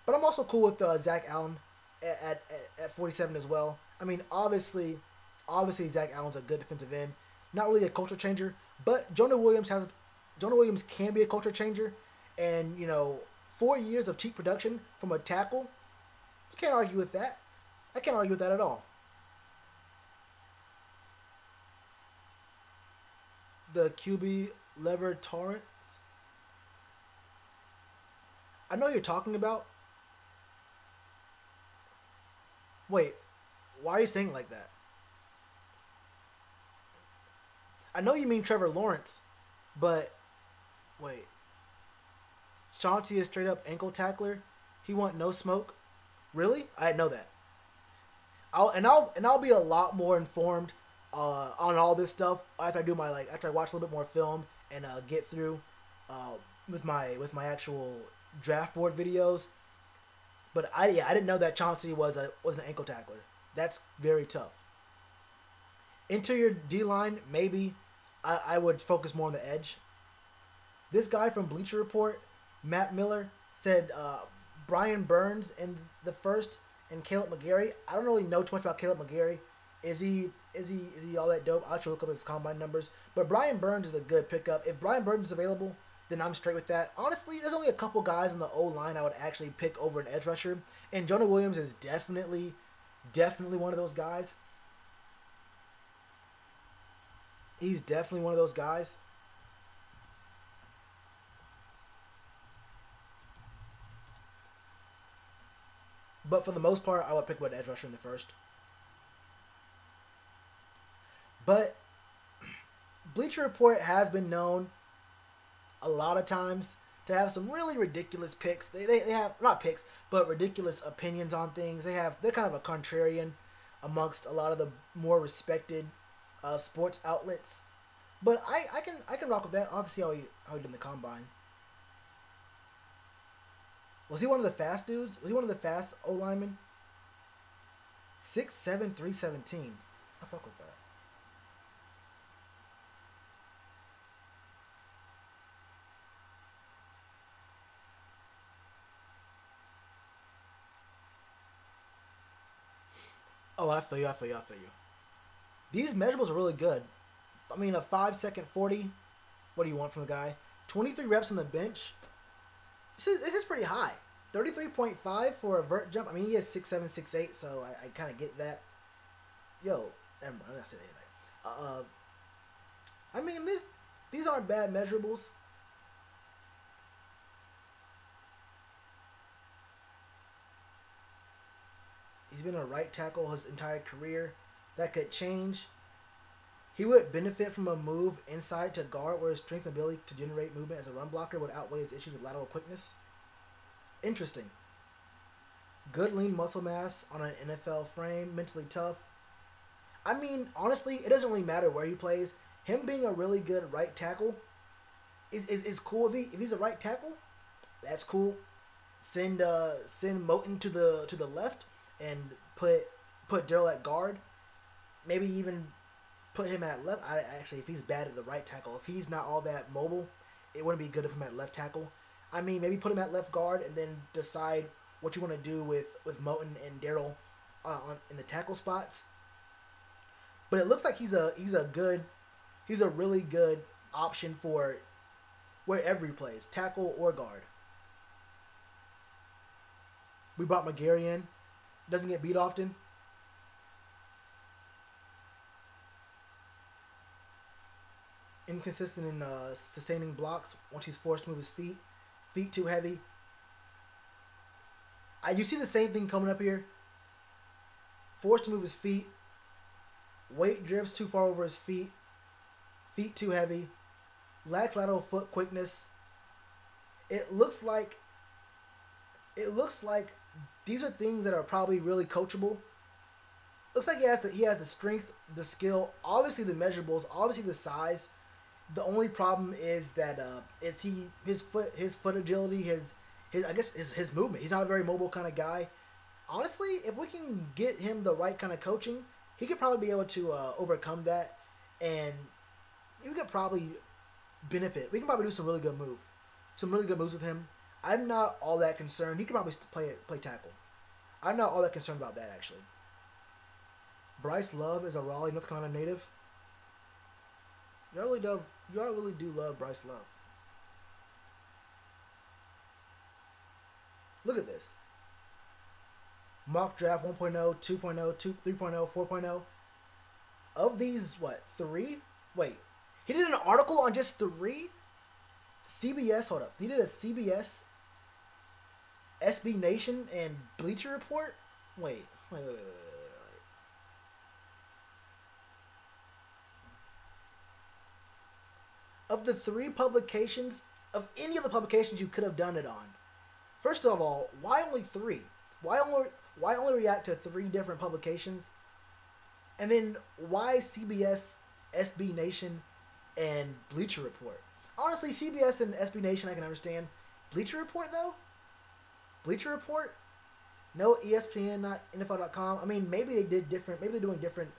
But I'm also cool with Zach Allen at 47 as well. I mean, obviously Zach Allen's a good defensive end. Not really a culture changer, but Jonah Williams can be a culture changer. And, 4 years of cheap production from a tackle, you can't argue with that. I can't argue with that at all. The QB Lever Torrance. I know you're talking about. Wait, why are you saying it like that? I know you mean Trevor Lawrence, but wait. Chauncey is straight up ankle tackler. He want no smoke. Really? I didn't know that. I'll be a lot more informed on all this stuff after I watch a little bit more film and get through with my actual draft board videos. But I didn't know that Chauncey was an ankle tackler. That's very tough. Interior D-line, maybe I would focus more on the edge. This guy from Bleacher Report, Matt Miller, said Brian Burns in the first and Caleb McGarry. I don't really know too much about Caleb McGarry. Is he all that dope? I'll actually look up his combine numbers. But Brian Burns is a good pickup. If Brian Burns is available, then I'm straight with that. Honestly, there's only a couple guys on the O-line I would actually pick over an edge rusher. And Jonah Williams is definitely one of those guys. He's definitely one of those guys. But for the most part, I would pick an edge rusher in the first. But Bleacher Report has been known a lot of times to have some really ridiculous picks. They have not picks, but ridiculous opinions on things. They're kind of a contrarian amongst a lot of the more respected sports outlets. But I can rock with that. I'll have to see how he did in the combine. Was he one of the fast dudes? Was he one of the fast O-linemen? 6'7", 317. I fuck with that. Oh, I feel you. These measurables are really good. I mean, a 5-second 40. What do you want from the guy? 23 reps on the bench. This is pretty high. 33.5 for a vert jump. I mean, he is 6'7", 6'8", so I kind of get that. Yo, never mind. I'm not saying anything. I mean, these aren't bad measurables. He's been a right tackle his entire career. That could change. He would benefit from a move inside to guard where his strength and ability to generate movement as a run blocker would outweigh his issues with lateral quickness. Interesting. Good lean muscle mass on an NFL frame. Mentally tough. I mean, honestly, it doesn't really matter where he plays. Him being a really good right tackle is cool. If he's a right tackle, that's cool. Send Moten to the left and put Daryl at guard. Maybe even put him at left. Actually, if he's bad at the right tackle, if he's not all that mobile, it wouldn't be good to put him at left tackle. I mean, maybe put him at left guard and then decide what you want to do with Moten and Daryl in the tackle spots. But it looks like he's a really good option for wherever he plays, tackle or guard. We brought McGarry in. Doesn't get beat often. Inconsistent in sustaining blocks once he's forced to move his feet. Feet too heavy. You see the same thing coming up here. Forced to move his feet. Weight drifts too far over his feet. Feet too heavy. Lacks lateral foot quickness. It looks like these are things that are probably really coachable. Looks like he has the strength, the skill, obviously the measurables, obviously the size. The only problem is that his foot agility, his his movement. He's not a very mobile kind of guy. Honestly, if we can get him the right kind of coaching, he could probably be able to overcome that, and we could probably benefit. We can probably do some really good moves with him. I'm not all that concerned. He could probably play tackle. I'm not all that concerned about that actually. Bryce Love is a Raleigh, North Carolina native. Y'all really do love Bryce Love. Look at this. Mock draft 1.0, 2.0, 3.0, 4.0. Of these, what, 3? Wait. He did an article on just 3? CBS, hold up. He did a CBS, SB Nation, and Bleacher Report? Wait. Of the 3 publications, of any of the publications you could have done it on, first of all, why only 3? Why only react to 3 different publications? And then why CBS, SB Nation, and Bleacher Report? Honestly, CBS and SB Nation I can understand. Bleacher Report though? Bleacher Report? No ESPN, not NFL.com. I mean, maybe they did different. Maybe they're doing different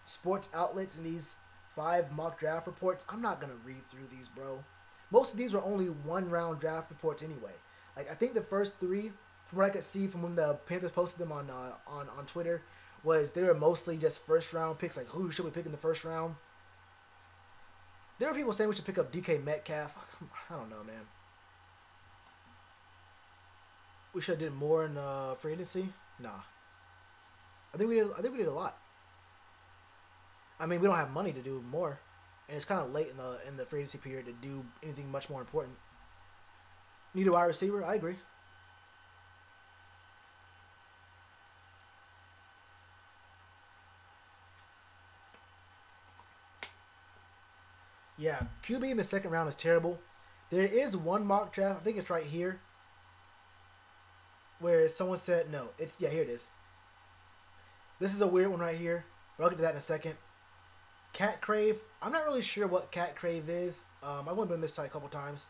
sports outlets in these 5 mock draft reports. I'm not gonna read through these, bro. Most of these are only 1-round draft reports anyway. Like I think the first 3, from what I could see from when the Panthers posted them on Twitter, was they were mostly just first-round picks. Like who should we pick in the first round? There were people saying we should pick up DK Metcalf. I don't know, man. We should have did more in free agency. Nah. I think we did a lot. I mean, we don't have money to do more, and it's kind of late in the free agency period to do anything much more important. Need a wide receiver? I agree. Yeah, QB in the second round is terrible. There is one mock draft, I think it's right here, where someone said, no, here it is. This is a weird one right here, but I'll get to that in a second. Cat Crave, I'm not really sure what Cat Crave is. I've only been on this site a couple times.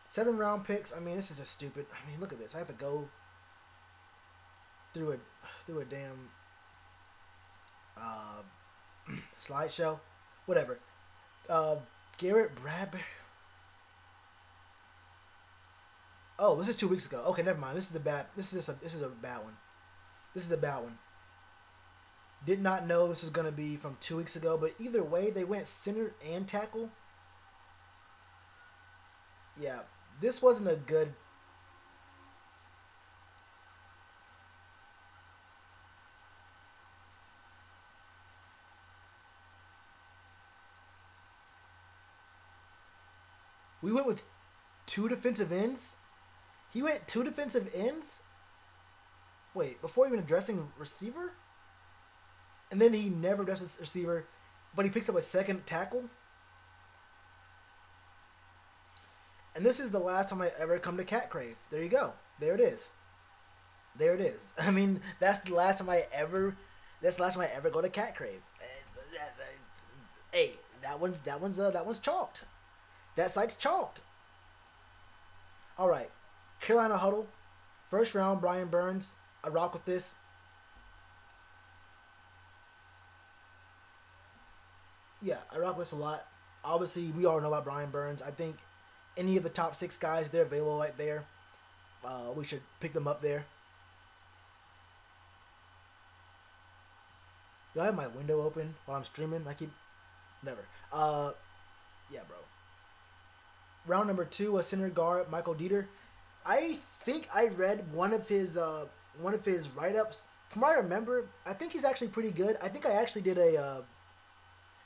7-round picks, I mean, this is just stupid. I mean, look at this. I have to go through a damn slideshow. Whatever. Garrett Bradbury. Oh, this is 2 weeks ago. Okay, never mind. This is a bad one. This is a bad one. Did not know this was gonna be from 2 weeks ago, but either way, they went center and tackle. Yeah, this wasn't a good. We went with 2 defensive ends. He went 2 defensive ends? Wait, before even addressing receiver? And then he never addresses receiver, but he picks up a second tackle? And this is the last time I ever come to Cat Crave. There you go. There it is. There it is. I mean, that's the last time I ever go to Cat Crave. Hey, that one's chalked. That site's chalked. All right, Carolina Huddle, first round, Brian Burns. I rock with this. Yeah, I rock with this a lot. Obviously, we all know about Brian Burns. I think any of the top 6 guys, they're available right there. We should pick them up there. Do I have my window open while I'm streaming? Never. Yeah, bro. Round number 2 was center guard Michael Dieter. I think I read one of his write-ups. From what I remember, I think he's actually pretty good. I think I actually did a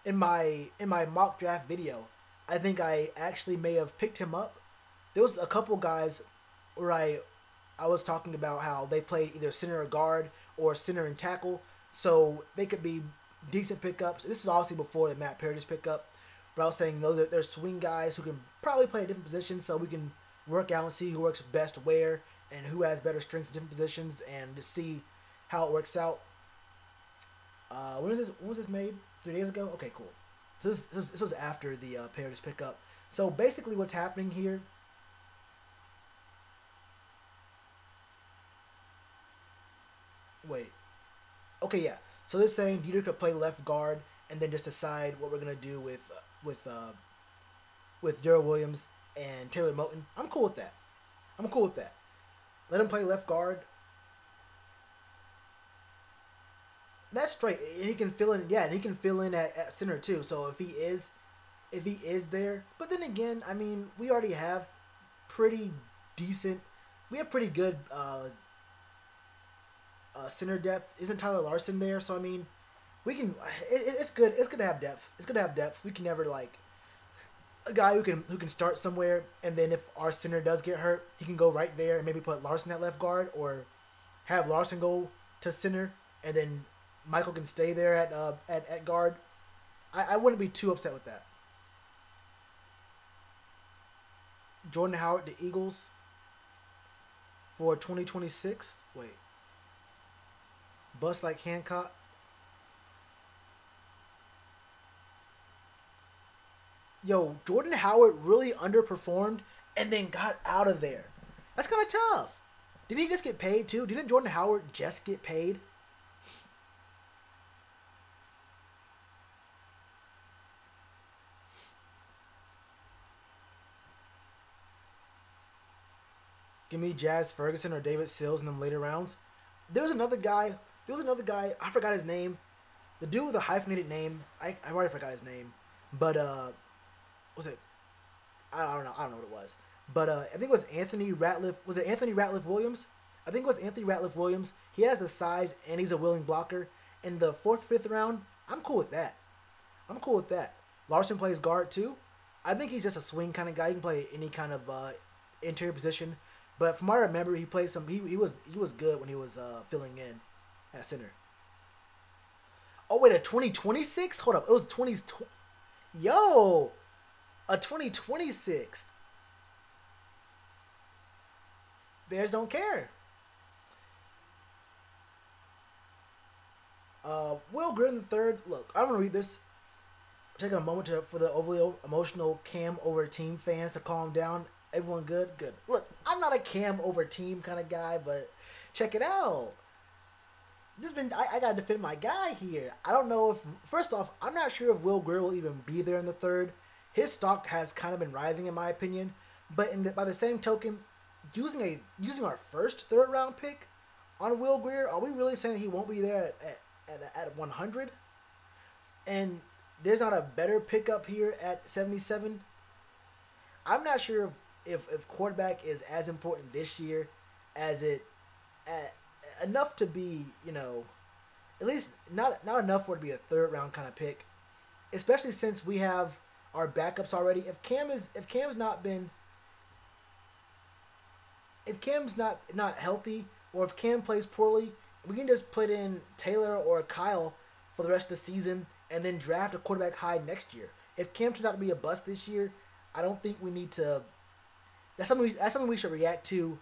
in my mock draft video. I think I actually may have picked him up. There was a couple guys where I was talking about how they played either center or guard or center and tackle, so they could be decent pickups. This is obviously before the Matt Paradis pickup. But I was saying they're swing guys who can probably play a different position, so we can work out and see who works best where and who has better strengths in different positions, and to see how it works out. When was this made? 3 days ago? Okay, cool. So this was after the Paradis pickup. So basically what's happening here wait. Okay, yeah. So they're saying Dieter could play left guard and then just decide what we're gonna do with Daryl Williams and Taylor Moton. I'm cool with that. I'm cool with that. Let him play left guard. That's straight. And he can fill in. Yeah, and he can fill in at center too. So if he is there, but then again, I mean, we already have pretty decent. We have pretty good center depth. Isn't Tyler Larson there? So I mean, we can. It's good. It's good to have depth. It's good to have depth. We can never like a guy who can start somewhere, and then if our center does get hurt, he can go right there and maybe put Larson at left guard, or have Larson go to center, and then Michael can stay there at guard. I wouldn't be too upset with that. Jordan Howard, the Eagles, for 2026. Wait. Bust like Hancock. Yo, Jordan Howard really underperformed and then got out of there. That's kind of tough. Didn't he just get paid too? Didn't Jordan Howard just get paid? Give me Jazz Ferguson or David Sills in them later rounds. There was another guy. I forgot his name. The dude with the hyphenated name. I already forgot his name. But was it? I don't know. I don't know what it was. But I think it was Anthony Ratliff. Was it Anthony Ratliff Williams? I think it was Anthony Ratliff Williams. He has the size and he's a willing blocker. In the 4th, 5th round, I'm cool with that. Larson plays guard too. I think he's just a swing kind of guy. He can play any kind of interior position. But from what I remember, he played some. He was good when he was filling in at center. Oh wait, a 2026? Hold up, it was 20. Yo, a 2026. Bears don't care. Will Grier III. Look, I don't want to read this. Taking a moment for the overly emotional Cam over team fans to calm down. Everyone good? Good. Look, I'm not a Cam over team kind of guy, but check it out. I gotta defend my guy here. I don't know if, first off, I'm not sure if Will Grier will even be there in the 3rd. His stock has kind of been rising in my opinion, but by the same token, using our first 3rd round pick on Will Grier, are we really saying he won't be there at 100? And there's not a better pickup here at 77. I'm not sure if quarterback is as important this year as it enough to be, at least not enough for it to be a 3rd round kind of pick, especially since we have our backups already. If Cam's not healthy, or if Cam plays poorly, we can just put in Taylor or Kyle for the rest of the season and then draft a quarterback high next year. If Cam turns out to be a bust this year, I don't think we need to. That's something we should react to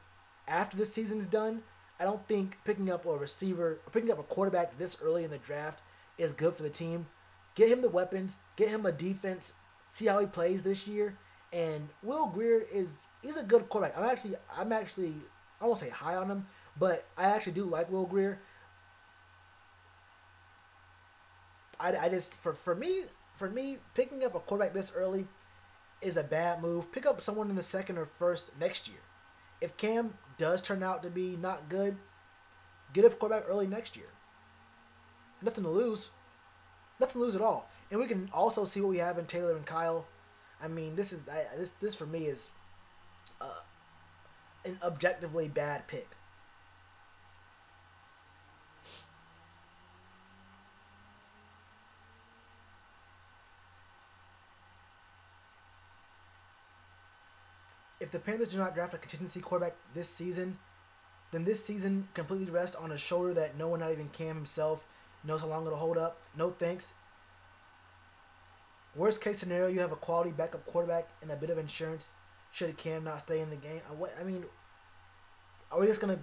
after the season's done. I don't think picking up a receiver or picking up a quarterback this early in the draft is good for the team. Get him the weapons, get him a defense, see how he plays this year. And Will Grier he's a good quarterback. I'm actually I won't say high on him, but I actually do like Will Grier. I just for me picking up a quarterback this early is a bad move. Pick up someone in the 2nd or 1st next year. If Cam does turn out to be not good, get a quarterback early next year. Nothing to lose. Nothing to lose at all. And we can also see what we have in Taylor and Kyle. I mean, this for me is an objectively bad pick. If the Panthers do not draft a contingency quarterback this season, then this season completely rests on a shoulder that no one, not even Cam himself, knows how long it'll hold up. No thanks. Worst case scenario, you have a quality backup quarterback and a bit of insurance should Cam not stay in the game. I mean, are we just gonna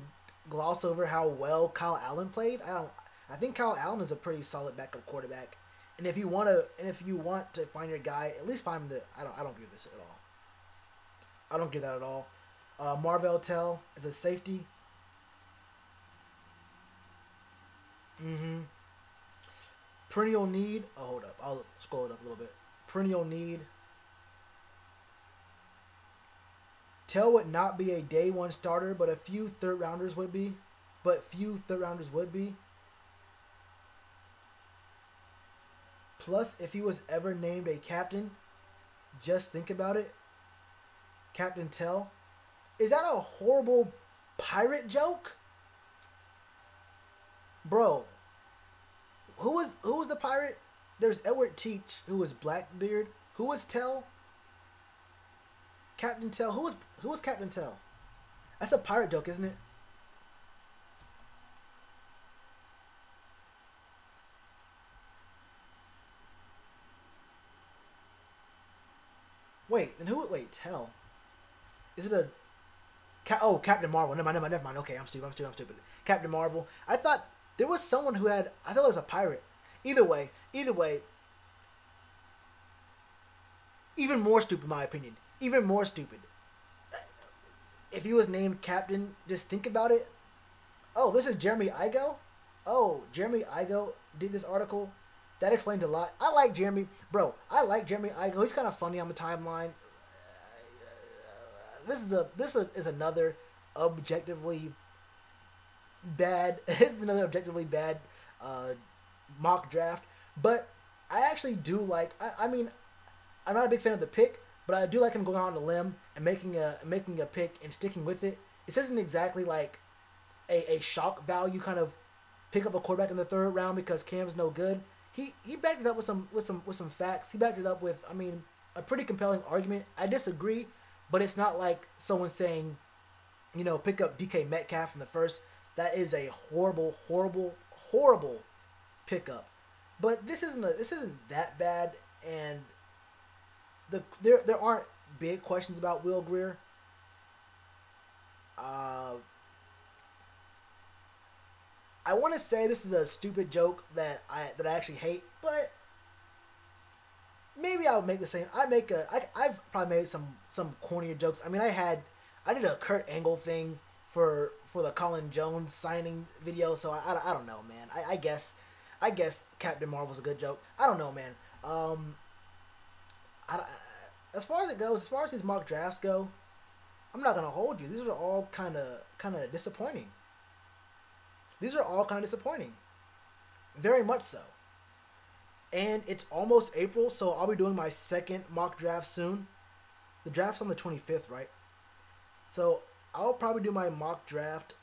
gloss over how well Kyle Allen played? I think Kyle Allen is a pretty solid backup quarterback. And if you want to find your guy, at least find him. I don't give this at all. I don't give that at all. Marvell Tell is a safety. Mm-hmm. Perennial need. Oh, hold up. I'll scroll it up a little bit. Perennial need. Tell would not be a day one starter, but a few third rounders would be. Plus, if he was ever named a captain, just think about it. Captain Tell. Is that a horrible pirate joke? Bro, who was the pirate? There's Edward Teach, who was Blackbeard. Who was Tell? Captain Tell. Who was Captain Tell? That's a pirate joke, isn't it? Wait, then who? Wait, Tell. Is it a? Oh, Captain Marvel. Never mind. Okay, I'm stupid. Captain Marvel. I thought there was someone who had. I thought it was a pirate. Either way. Even more stupid, in my opinion. Even more stupid. If he was named Captain, just think about it. Oh, this is Jeremy Igo. Oh, Jeremy Igo did this article. That explains a lot. I like Jeremy, bro. I like Jeremy Igo. He's kind of funny on the timeline. This is another objectively bad. This is another objectively bad mock draft. But I actually do like. I mean, I'm not a big fan of the pick, but I do like him going out on a limb and making a pick and sticking with it. This isn't exactly like a shock value kind of pick up a quarterback in the third round because Cam's no good. He backed it up with some facts. He backed it up with, I mean, a pretty compelling argument. I disagree, but it's not like someone saying, pick up DK Metcalf in the first. That is a horrible pickup. But this isn't that bad, and there aren't big questions about Will Grier. I want to say this is a stupid joke that I actually hate, but maybe I would make the same. I've probably made some cornier jokes. I mean, I did a Kurt Angle thing for the Colin Jones signing video, so I don't know, man. I guess Captain Marvel's a good joke. I don't know, man. As far as it goes, as far as these mock drafts go, I'm not gonna hold you. These are all kind of disappointing. Very much so. And it's almost April, so I'll be doing my second mock draft soon. The draft's on the 25th, right? So I'll probably do my mock draft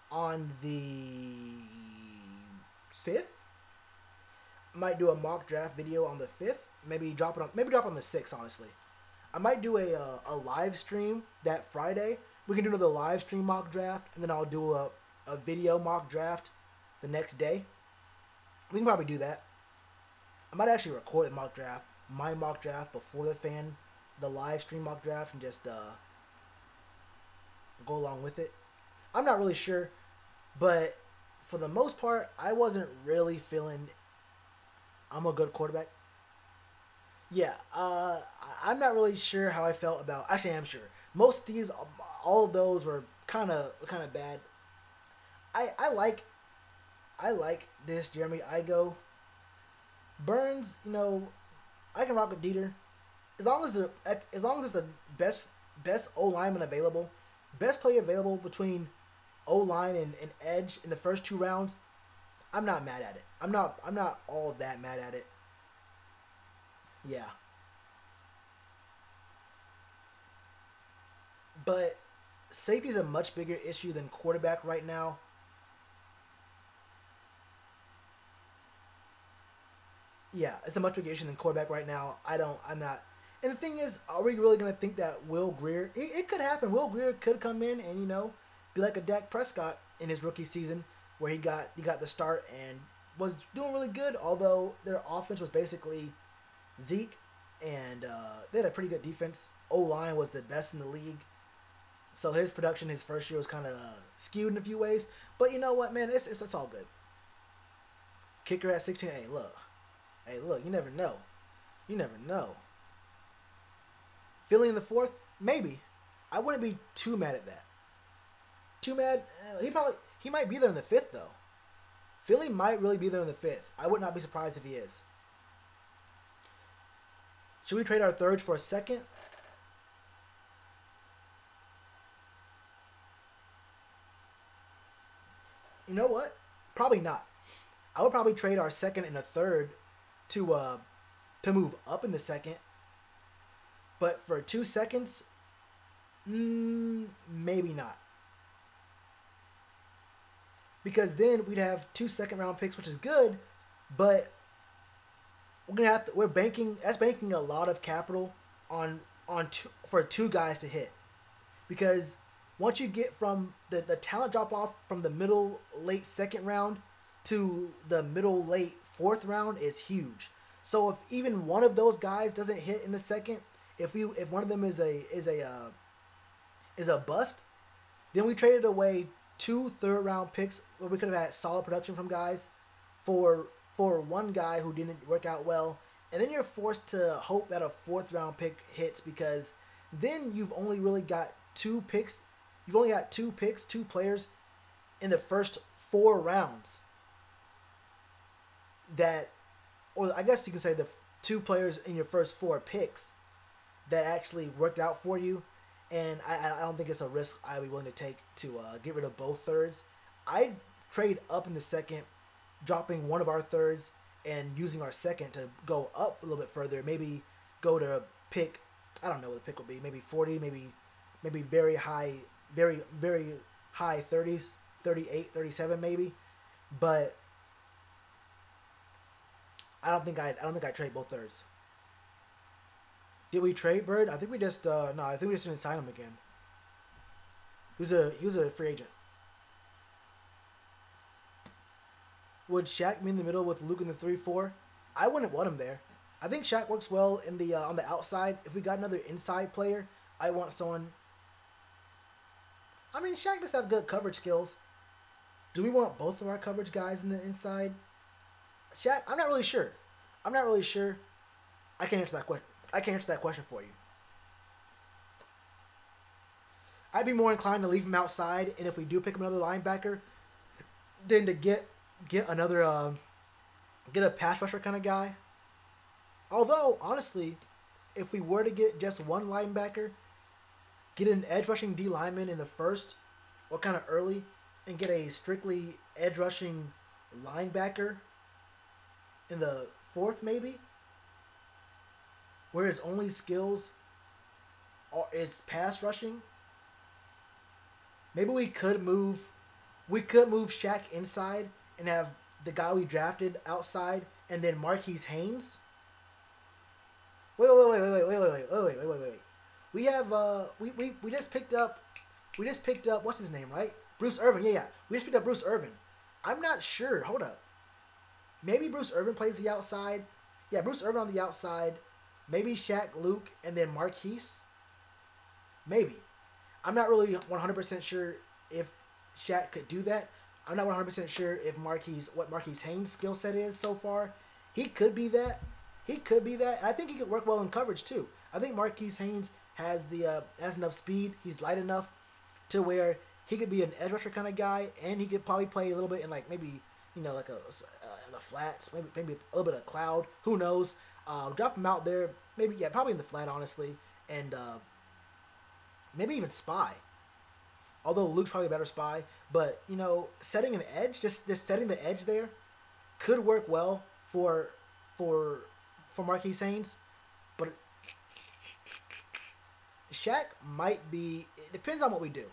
on the 5th. Might do a mock draft video on the 5th. Maybe drop it on the 6th, honestly. I might do a live stream that Friday. We can do another live stream mock draft, and then I'll do a video mock draft the next day. We can probably do that. I might actually record my mock draft before the live stream mock draft, and just go along with it. I'm not really sure, but for the most part, I wasn't really feeling I'm a good quarterback. Yeah, I'm not really sure how I felt about. Actually, I am sure. Most of these, all of those were kind of bad. I like this Jeremy Igo. Burns, I can rock with Dieter, as long as it's the best O lineman available, best player available between O line and edge in the first 2 rounds. I'm not mad at it. I'm not all that mad at it. Yeah. But safety is a much bigger issue than quarterback right now. Yeah, it's a much bigger issue than quarterback right now. I'm not. And the thing is, are we really going to think that Will Grier, it could happen. Will Grier could come in and, be like a Dak Prescott in his rookie season where he got the start and was doing really good, although their offense was basically Zeke, and they had a pretty good defense. O-line was the best in the league. So his production his first year was kind of skewed in a few ways. But you know what, man? It's all good. Kicker at 16. Hey, look. You never know. Philly in the 4th? Maybe. I wouldn't be too mad at that. Too mad? He might be there in the 5th, though. Philly might really be there in the 5th. I would not be surprised if he is. Should we trade our thirds for a second? You know what? Probably not. I would probably trade our second and a third to move up in the second. But for 2 seconds, maybe not. Because then we'd have 2 second-round picks, which is good, but we're banking a lot of capital for 2 guys to hit. Because once you get from the talent drop off from the middle late second round to the middle late 4th round is huge. So if even one of those guys doesn't hit in the second, if one of them is a bust, then we traded away 2 third-round picks where we could have had solid production from guys for one guy who didn't work out well, and then you're forced to hope that a 4th-round pick hits, because then you've only really got 2 picks. You've only got 2 picks, 2 players in the first 4 rounds. Or I guess you can say the 2 players in your first 4 picks that actually worked out for you. And I don't think it's a risk I'd be willing to take to get rid of both thirds. I'd trade up in the second, dropping one of our thirds and using our second to go up a little bit further. Maybe go to pick, I don't know what the pick would be, maybe 40, maybe very high, very, very high 30s, 38, 37 maybe. But I don't think I'd trade both thirds. Did we trade Bird? I think we just I think we just didn't sign him again. He was a free agent. Would Shaq be in the middle with Luke in the 3-4? I wouldn't want him there. I think Shaq works well in the on the outside. If we got another inside player, I want someone. I mean, Shaq does have good coverage skills. Do we want both of our coverage guys in the inside? Shaq, I'm not really sure. I can't answer that question. I can't answer that question for you. I'd be more inclined to leave him outside, and if we do pick up another linebacker, then to get another get a pass rusher kind of guy. Although honestly, if we were to get just one linebacker, get an edge rushing D lineman in the first or kind of early, and get a strictly edge rushing linebacker in the 4th maybe, where his only skills is pass rushing. Maybe we could move Shaq inside and have the guy we drafted outside, and then Marquise Haynes. Wait. We have we just picked up what's his name, right? Bruce Irvin. Yeah. We just picked up Bruce Irvin. I'm not sure. Hold up. Maybe Bruce Irvin plays the outside. Yeah, Bruce Irvin on the outside. Maybe Shaq, Luke, and then Marquise. Maybe. I'm not really 100% sure if Shaq could do that. I'm not 100% sure if what Marquise Haynes' skill set is so far. He could be that. And I think he could work well in coverage too. I think Marquise Haynes has enough speed. He's light enough to where he could be an edge rusher kind of guy, and he could probably play a little bit in like maybe like the flats, maybe a little bit of cloud. Who knows? Drop him out there, probably in the flat, honestly, and maybe even spy. Although Luke's probably a better spy, but setting an edge, just setting the edge there, could work well for Marquise Haynes, but Shaq might be. It depends on what we do.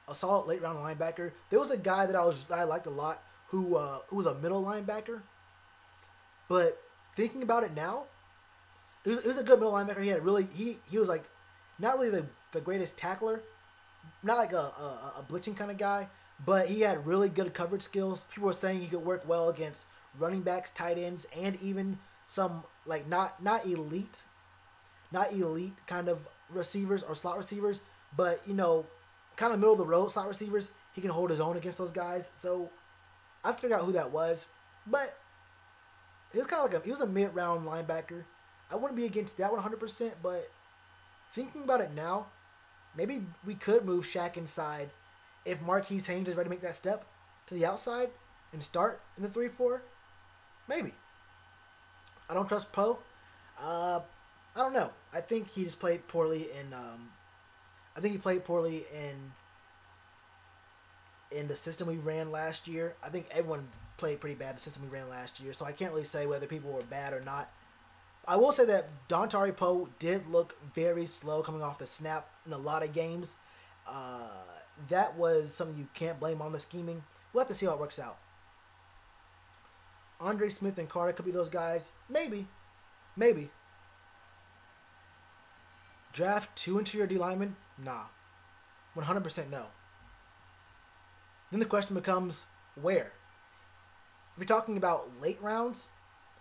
A solid late round linebacker. There was a guy that I liked a lot who was a middle linebacker. But thinking about it now, it was a good middle linebacker. He was like not really the greatest tackler, not like a blitzing kind of guy, but he had really good coverage skills. People were saying he could work well against running backs, tight ends, and even some like not elite kind of receivers or slot receivers, but kind of middle of the road slot receivers. He can hold his own against those guys. So I figured out who that was, but he was kind of like he was a mid-round linebacker. I wouldn't be against that 100%, but thinking about it now, maybe we could move Shaq inside if Marquise Haynes is ready to make that step to the outside and start in the 3-4. Maybe. I don't trust Poe. I don't know. I think he just played poorly in. I think he played poorly in the system we ran last year. I think everyone played pretty bad the system we ran last year, so I can't really say whether people were bad or not. I will say that Dontari Poe did look very slow coming off the snap in a lot of games. That was something you can't blame on the scheming. We'll have to see how it works out. Andre Smith and Carter could be those guys. Maybe. Maybe. Draft 2 interior D linemen? Nah. 100% no. Then the question becomes, where? If you're talking about late rounds,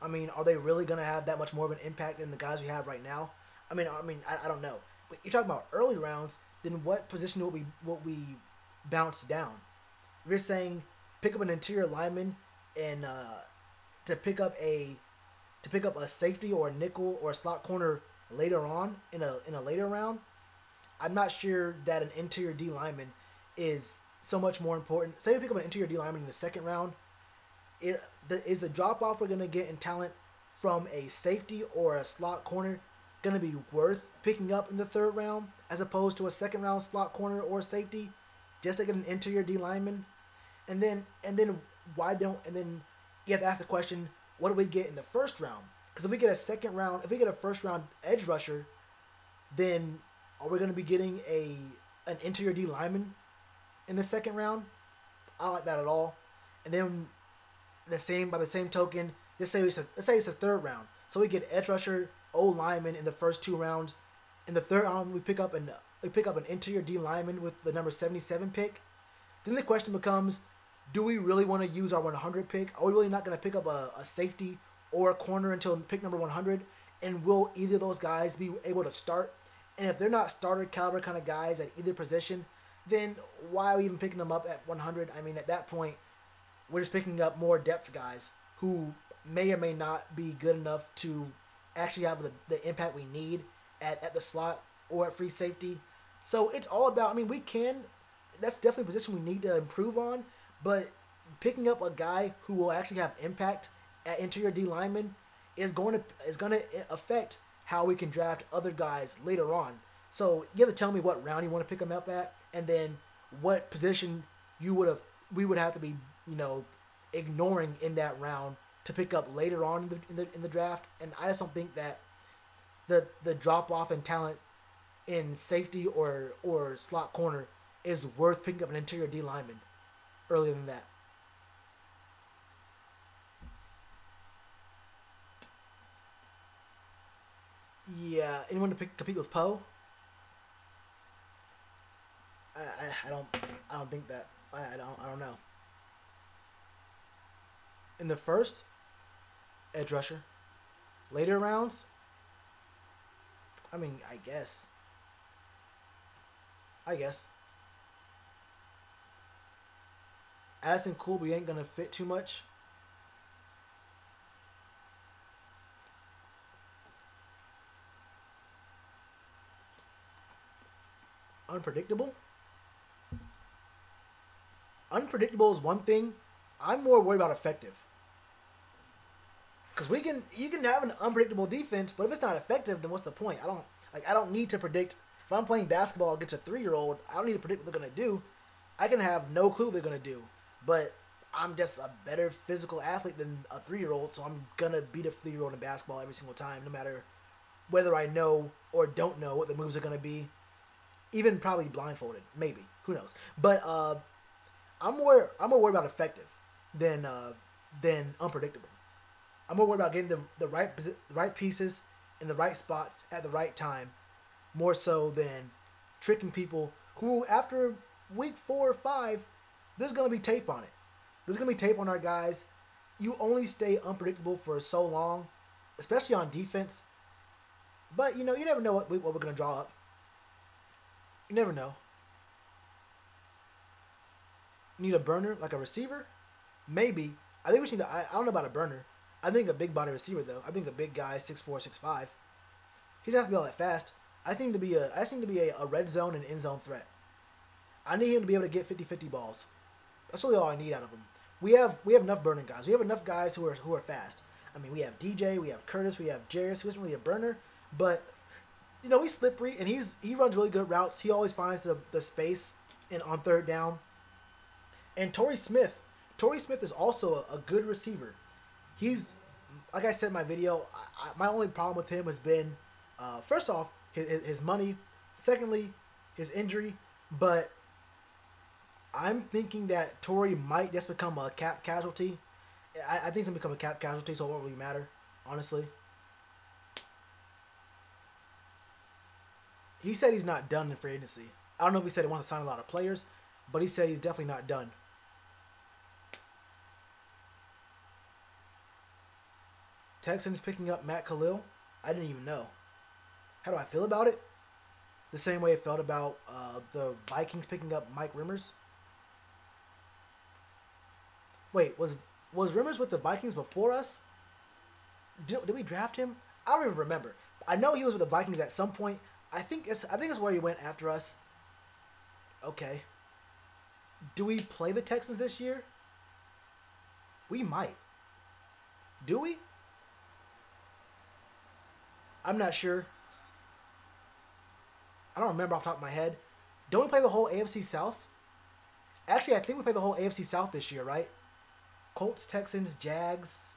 I mean, are they really going to have that much more of an impact than the guys we have right now? I don't know. But you're talking about early rounds, then what position will we bounce down? If you're saying pick up an interior lineman and to pick up a safety or a nickel or a slot corner later on in a later round, I'm not sure that an interior D lineman is so much more important. Say we pick up an interior D lineman in the second round. Is the drop off we're gonna get in talent from a safety or a slot corner gonna be worth picking up in the third round as opposed to a second round slot corner or safety just to get an interior D lineman? And then you have to ask the question, what do we get in the first round? Because if we get a first round edge rusher, then are we going to be getting an interior D lineman in the second round? I don't like that at all. And then by the same token, let's say it's a third round, so we get edge rusher, O lineman in the first 2 rounds. In the third round, we pick up an interior D lineman with the number 77 pick. Then the question becomes, do we really want to use our 100 pick? Are we really not going to pick up a safety or a corner until pick number 100? And will either of those guys be able to start? And if they're not starter caliber kind of guys at either position, then why are we even picking them up at 100? I mean, at that point, we're just picking up more depth guys who may or may not be good enough to actually have the impact we need at the slot or at free safety. So it's all about, that's definitely a position we need to improve on, but picking up a guy who will actually have impact at interior D lineman is going to affect how we can draft other guys later on. So you have to tell me what round you want to pick them up at, and then what position we would have to be, ignoring in that round to pick up later on in the draft. And I just don't think that the drop off in talent in safety or slot corner is worth picking up an interior D lineman earlier than that. Yeah, anyone to compete with Poe? I don't think that. I don't know. In the first, edge rusher. Later rounds, I guess. Addison Colby ain't gonna fit too much. Unpredictable. Unpredictable is one thing. I'm more worried about effective. Because you can have an unpredictable defense, but if it's not effective, then what's the point? I don't need to predict. If I'm playing basketball against a 3-year-old, I don't need to predict what they're gonna do. I can have no clue what they're gonna do, but I'm just a better physical athlete than a 3-year-old, so I'm gonna beat a 3-year-old in basketball every single time, no matter whether I know or don't know what the moves are gonna be. Even probably blindfolded, maybe. Who knows? But I'm more worried about effective than unpredictable. I'm more worried about getting the right pieces in the right spots at the right time, more so than tricking people who, after week 4 or 5, there's going to be tape on it. There's going to be tape on our guys. You only stay unpredictable for so long, especially on defense. But, you never know what we're going to draw up. You never know. Need a burner, like a receiver? Maybe. I think we should. I don't know about a burner. I think a big body receiver, though. I think a big guy, 6'4", 6'5". He's not going to be all that fast. I just need to be a red zone and end zone threat. I need him to be able to get 50-50 balls. That's really all I need out of him. We have enough burning guys. We have enough guys who are fast. I mean, we have DJ, we have Curtis, we have Jairus, who isn't really a burner, but he's slippery and he runs really good routes. He always finds the space on third down. And Torrey Smith is also a good receiver. He's, like I said in my video, my only problem with him has been, first off, his money. Secondly, his injury. But I'm thinking that Torrey might just become a cap casualty. I think he's going to become a cap casualty, so it won't really matter, honestly. He said he's not done in free agency. I don't know if he said he wants to sign a lot of players, but he said he's definitely not done. Texans picking up Matt Khalil. I didn't even know. How do I feel about it? The same way I felt about the Vikings picking up Mike Rimmers. Wait, was Rimmers with the Vikings before us? Did we draft him? I don't even remember. I know he was with the Vikings at some point. I think it's where he went after us. Okay. Do we play the Texans this year? We might. Do we? I'm not sure. I don't remember off the top of my head. Don't we play the whole AFC South? Actually, I think we play the whole AFC South this year, right? Colts, Texans, Jags.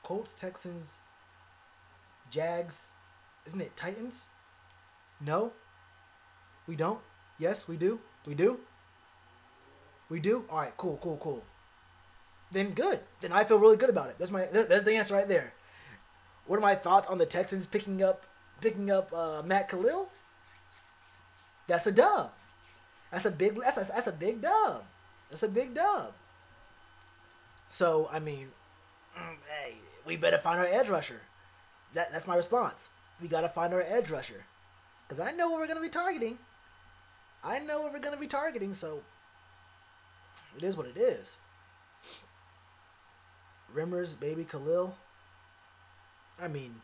Colts, Texans, Jags. Isn't it Titans? No? We don't? Yes, we do. We do? We do? All right, cool. Then good. Then I feel really good about it. That's the answer right there. What are my thoughts on the Texans picking up Matt Khalil? That's a dub. That's a big dub. That's a big dub. So, I mean, hey, we better find our edge rusher. That's my response. We got to find our edge rusher. Because I know what we're going to be targeting. So it is what it is. Rimmers, baby Khalil. I mean,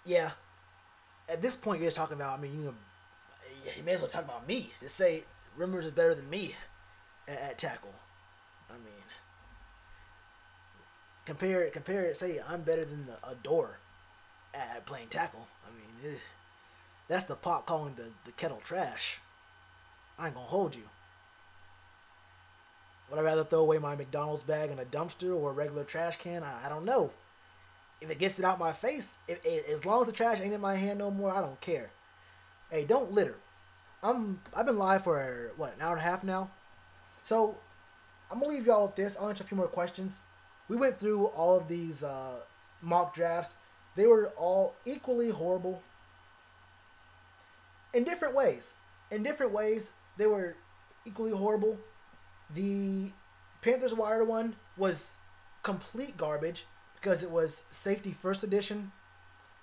yeah. At this point, you're just talking about, you may as well talk about me. Just say Rimmers is better than me at tackle. I mean, compare it. Say I'm better than a door at playing tackle. I mean, that's the pot calling the kettle trash. I ain't gonna hold you. Would I rather throw away my McDonald's bag in a dumpster or a regular trash can? I don't know. If it gets it out my face, as long as the trash ain't in my hand no more, I don't care. Hey, don't litter. I've been live for an hour and a half now. So I'm gonna leave y'all with this. I'll answer a few more questions. We went through all of these mock drafts. They were all equally horrible. In different ways. They were equally horrible. The Panthers Wire one was complete garbage because it was safety first edition.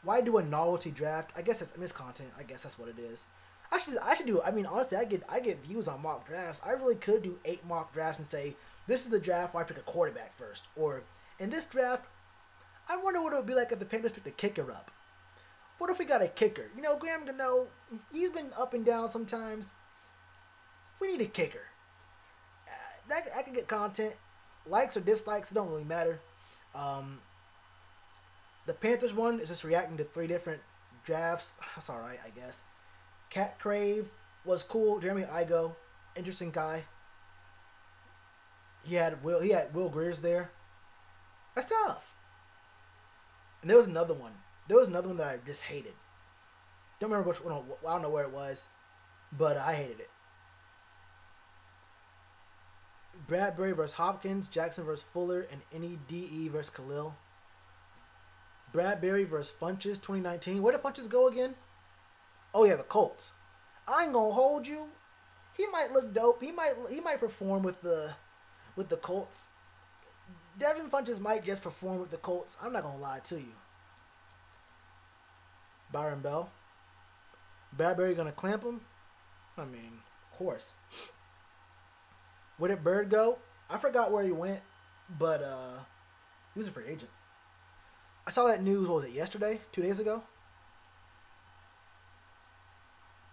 Why do a novelty draft? I guess it's content. I guess that's what it is. I should do. I mean, honestly, I get views on mock drafts. I really could do 8 mock drafts and say this is the draft where I pick a quarterback first, or in this draft, I wonder what it would be like if the Panthers picked a kicker up. What if we got a kicker? Graham Gano, he's been up and down sometimes. We need a kicker. I can get content. Likes or dislikes, it don't really matter. The Panthers one is just reacting to 3 different drafts. That's alright, I guess. Cat Crave was cool. Jeremy Igo, interesting guy. He had Will Greer's there. That's tough. And there was another one. That I just hated. Don't remember which one. I don't know where it was, but I hated it. Bradbury versus Hopkins, Jackson versus Fuller, and any DE versus Khalil. Bradbury versus Funches, 2019. Where did Funches go again? Oh yeah, the Colts. I ain't gonna hold you. He might look dope. He might perform with the Colts. Devin Funches might just perform with the Colts. I'm not gonna lie to you. Byron Bell. Bradbury gonna clamp him? I mean, of course. Where did Bird go? I forgot where he went, but he was a free agent. I saw that news. What was it? Yesterday, 2 days ago.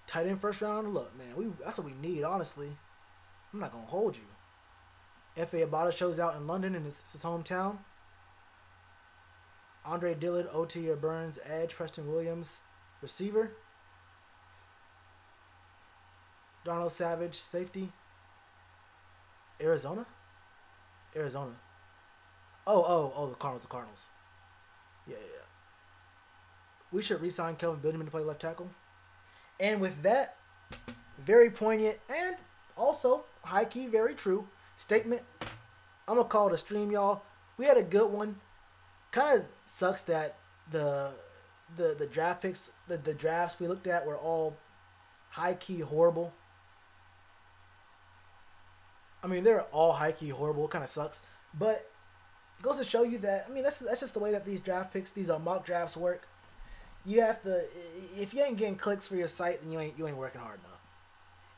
Tight end first round. Look, man, that's what we need. Honestly, I'm not gonna hold you. F.A. Abada shows out in London in his hometown. Andre Dillard, OT or Burns, edge. Preston Williams, receiver. Darnell Savage, safety. Arizona. Oh, the Cardinals. Yeah. We should re-sign Kelvin Benjamin to play left tackle. And with that, very poignant and also high-key very true statement, I'm going to call it a stream, y'all. We had a good one. Kind of sucks that the draft picks, the drafts we looked at were all high-key horrible. I mean, they're all high-key horrible. It kind of sucks. But it goes to show you that, I mean, that's just the way that these draft picks, these mock drafts work. You have to, if you ain't getting clicks for your site, then you ain't working hard enough.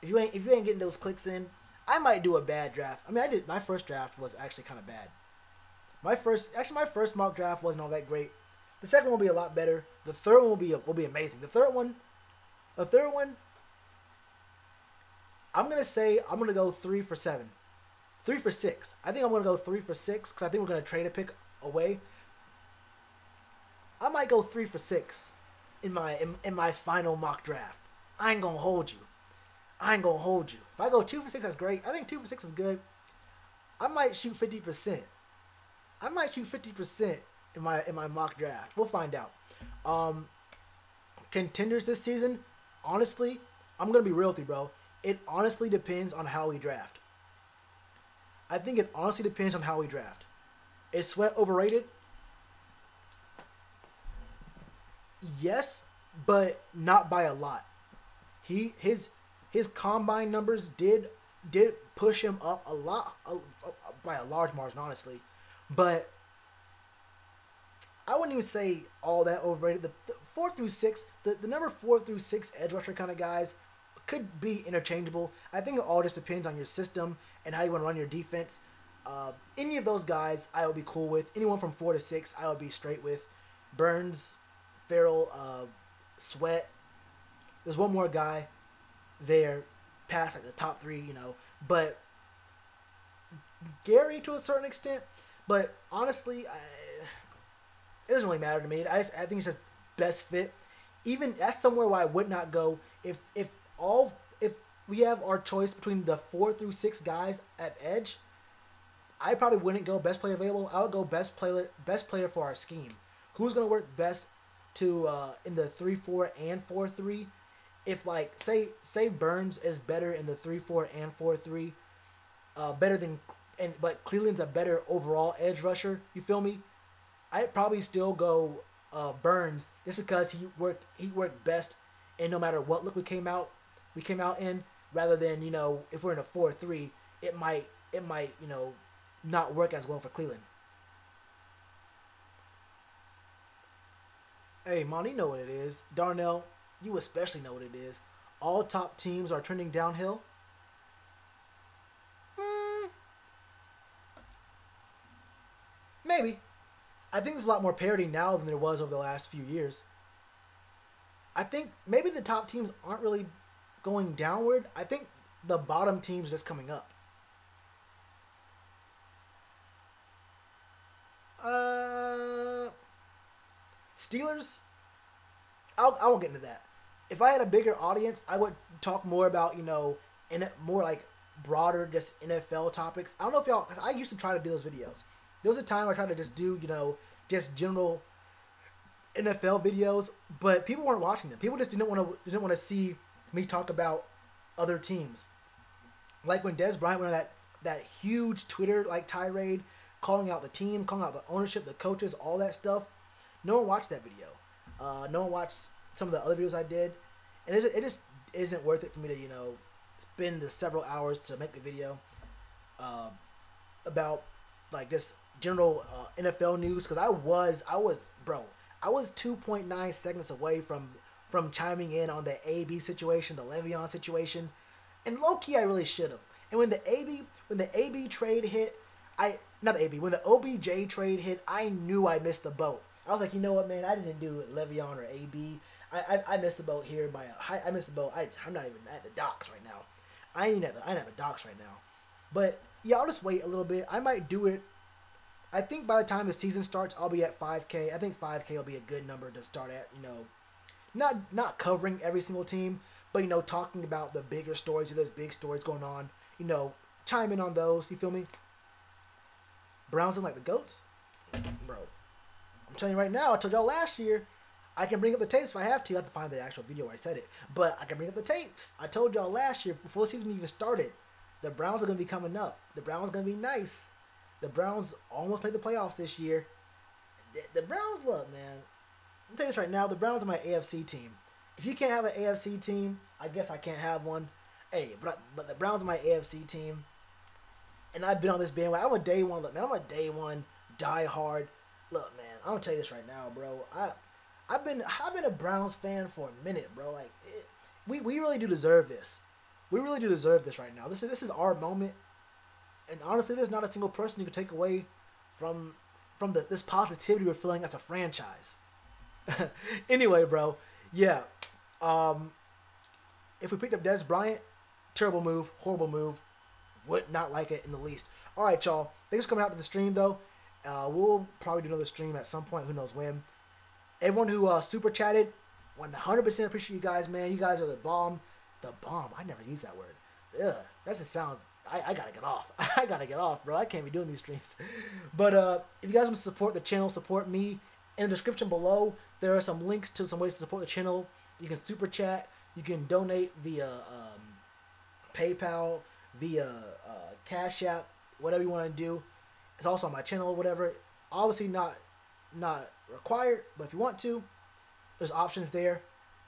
If you ain't getting those clicks in, I might do a bad draft. I mean, my first draft was actually kind of bad. My first mock draft wasn't all that great. The second one will be a lot better. The third one will be amazing. The third one, I'm gonna go 3 for 7, 3 for 6. I think I'm gonna go 3 for 6 because I think we're gonna trade a pick away. I might go 3 for 6 in my final mock draft. I ain't gonna hold you. If I go 2 for 6, that's great. I think 2 for 6 is good. I might shoot 50%. In my mock draft. We'll find out. Contenders this season, honestly, I'm gonna be real with you, bro. It honestly depends on how we draft. I think it honestly depends on how we draft. Is Sweat overrated? Yes, but not by a lot. His combine numbers did push him up a lot, by a large margin, honestly. But I wouldn't even say all that overrated. The 4 through 6, the number 4 through 6 edge rusher kind of guys could be interchangeable. I think it all just depends on your system and how you want to run your defense. Any of those guys I would be cool with. Anyone from 4 to 6 I would be straight with. Burns, Farrell, Sweat. There's one more guy there past like the top 3, but Gary to a certain extent. But honestly, it doesn't really matter to me. I think it's just best fit. Even that's somewhere where I would not go if we have our choice between the 4 through 6 guys at edge. I probably wouldn't go best player available. I would go best player for our scheme. Who's gonna work best to in the 3-4 and 4-3? If like say Burns is better in the 3-4 and 4-3, better than. But Cleveland's a better overall edge rusher. You feel me? I'd probably still go Burns just because he worked best, and no matter what look we came out in, rather than if we're in a 4-3, it might not work as well for Cleveland. Hey, Mon, you know what it is. Darnell, you especially know what it is. All top teams are trending downhill. Maybe. I think there's a lot more parity now than there was over the last few years. I think maybe the top teams aren't really going downward. I think the bottom teams are just coming up. Steelers, I won't get into that. If I had a bigger audience, I would talk more about, more like broader, just NFL topics. I don't know if y'all, I used to try to do those videos. There was a time I tried to just do, just general NFL videos, but people weren't watching them. People just didn't want to see me talk about other teams. Like when Dez Bryant went on that huge Twitter tirade, calling out the team, calling out the ownership, the coaches, all that stuff. No one watched that video. No one watched some of the other videos I did, and it just isn't worth it for me to spend the several hours to make the video about this general NFL news, because I was 2.9 seconds away from chiming in on the AB situation, the Le'Veon situation, and low key I really should have. And when the AB trade hit, when the OBJ trade hit, I knew I missed the boat. I was like, you know what, man, I didn't do Le'Veon or AB. I missed the boat here by I missed the boat. I'm not even at the docks right now. I ain't at the docks right now. But yeah, I'll just wait a little bit. I might do it. I think by the time the season starts, I'll be at 5K. I think 5K will be a good number to start at. You know, not covering every single team, but you know, talking about the bigger stories. If there's big stories going on, you know, chime in on those. You feel me? Browns look like the goats, bro. I'm telling you right now. I told y'all last year. I can bring up the tapes if I have to. I have to find the actual video where I said it. But I can bring up the tapes. I told y'all last year, before the season even started, the Browns are going to be coming up. The Browns are going to be nice. The Browns almost made the playoffs this year. The Browns, look, man. I'll tell you this right now. The Browns are my AFC team. If you can't have an AFC team, I guess I can't have one. Hey, but the Browns are my AFC team. And I've been on this bandwagon. I'm a day one. Look, man, I'm a day one, die hard. Look, man, I'm going to tell you this right now, bro. I've been a Browns fan for a minute, bro. Like, we really do deserve this. We really do deserve this right now. This is our moment. And honestly, there's not a single person you can take away from this positivity we're feeling as a franchise. Anyway, bro. Yeah. If we picked up Dez Bryant, terrible move, horrible move. Would not like it in the least. All right, y'all. Thanks for coming out to the stream, though. We'll probably do another stream at some point. Who knows when. Everyone who super chatted, 100% appreciate you guys, man. You guys are the bomb. The bomb. I never use that word. Ugh. That just sounds... I gotta get off. I gotta get off, bro. I can't be doing these streams. But if you guys want to support the channel, support me, in the description below, there are some links to some ways to support the channel. You can super chat. You can donate via PayPal, via Cash App, whatever you want to do. It's also on my channel, whatever. Obviously not required, but if you want to, there's options there.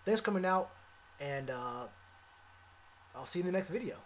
Thanks for coming out, and I'll see you in the next video.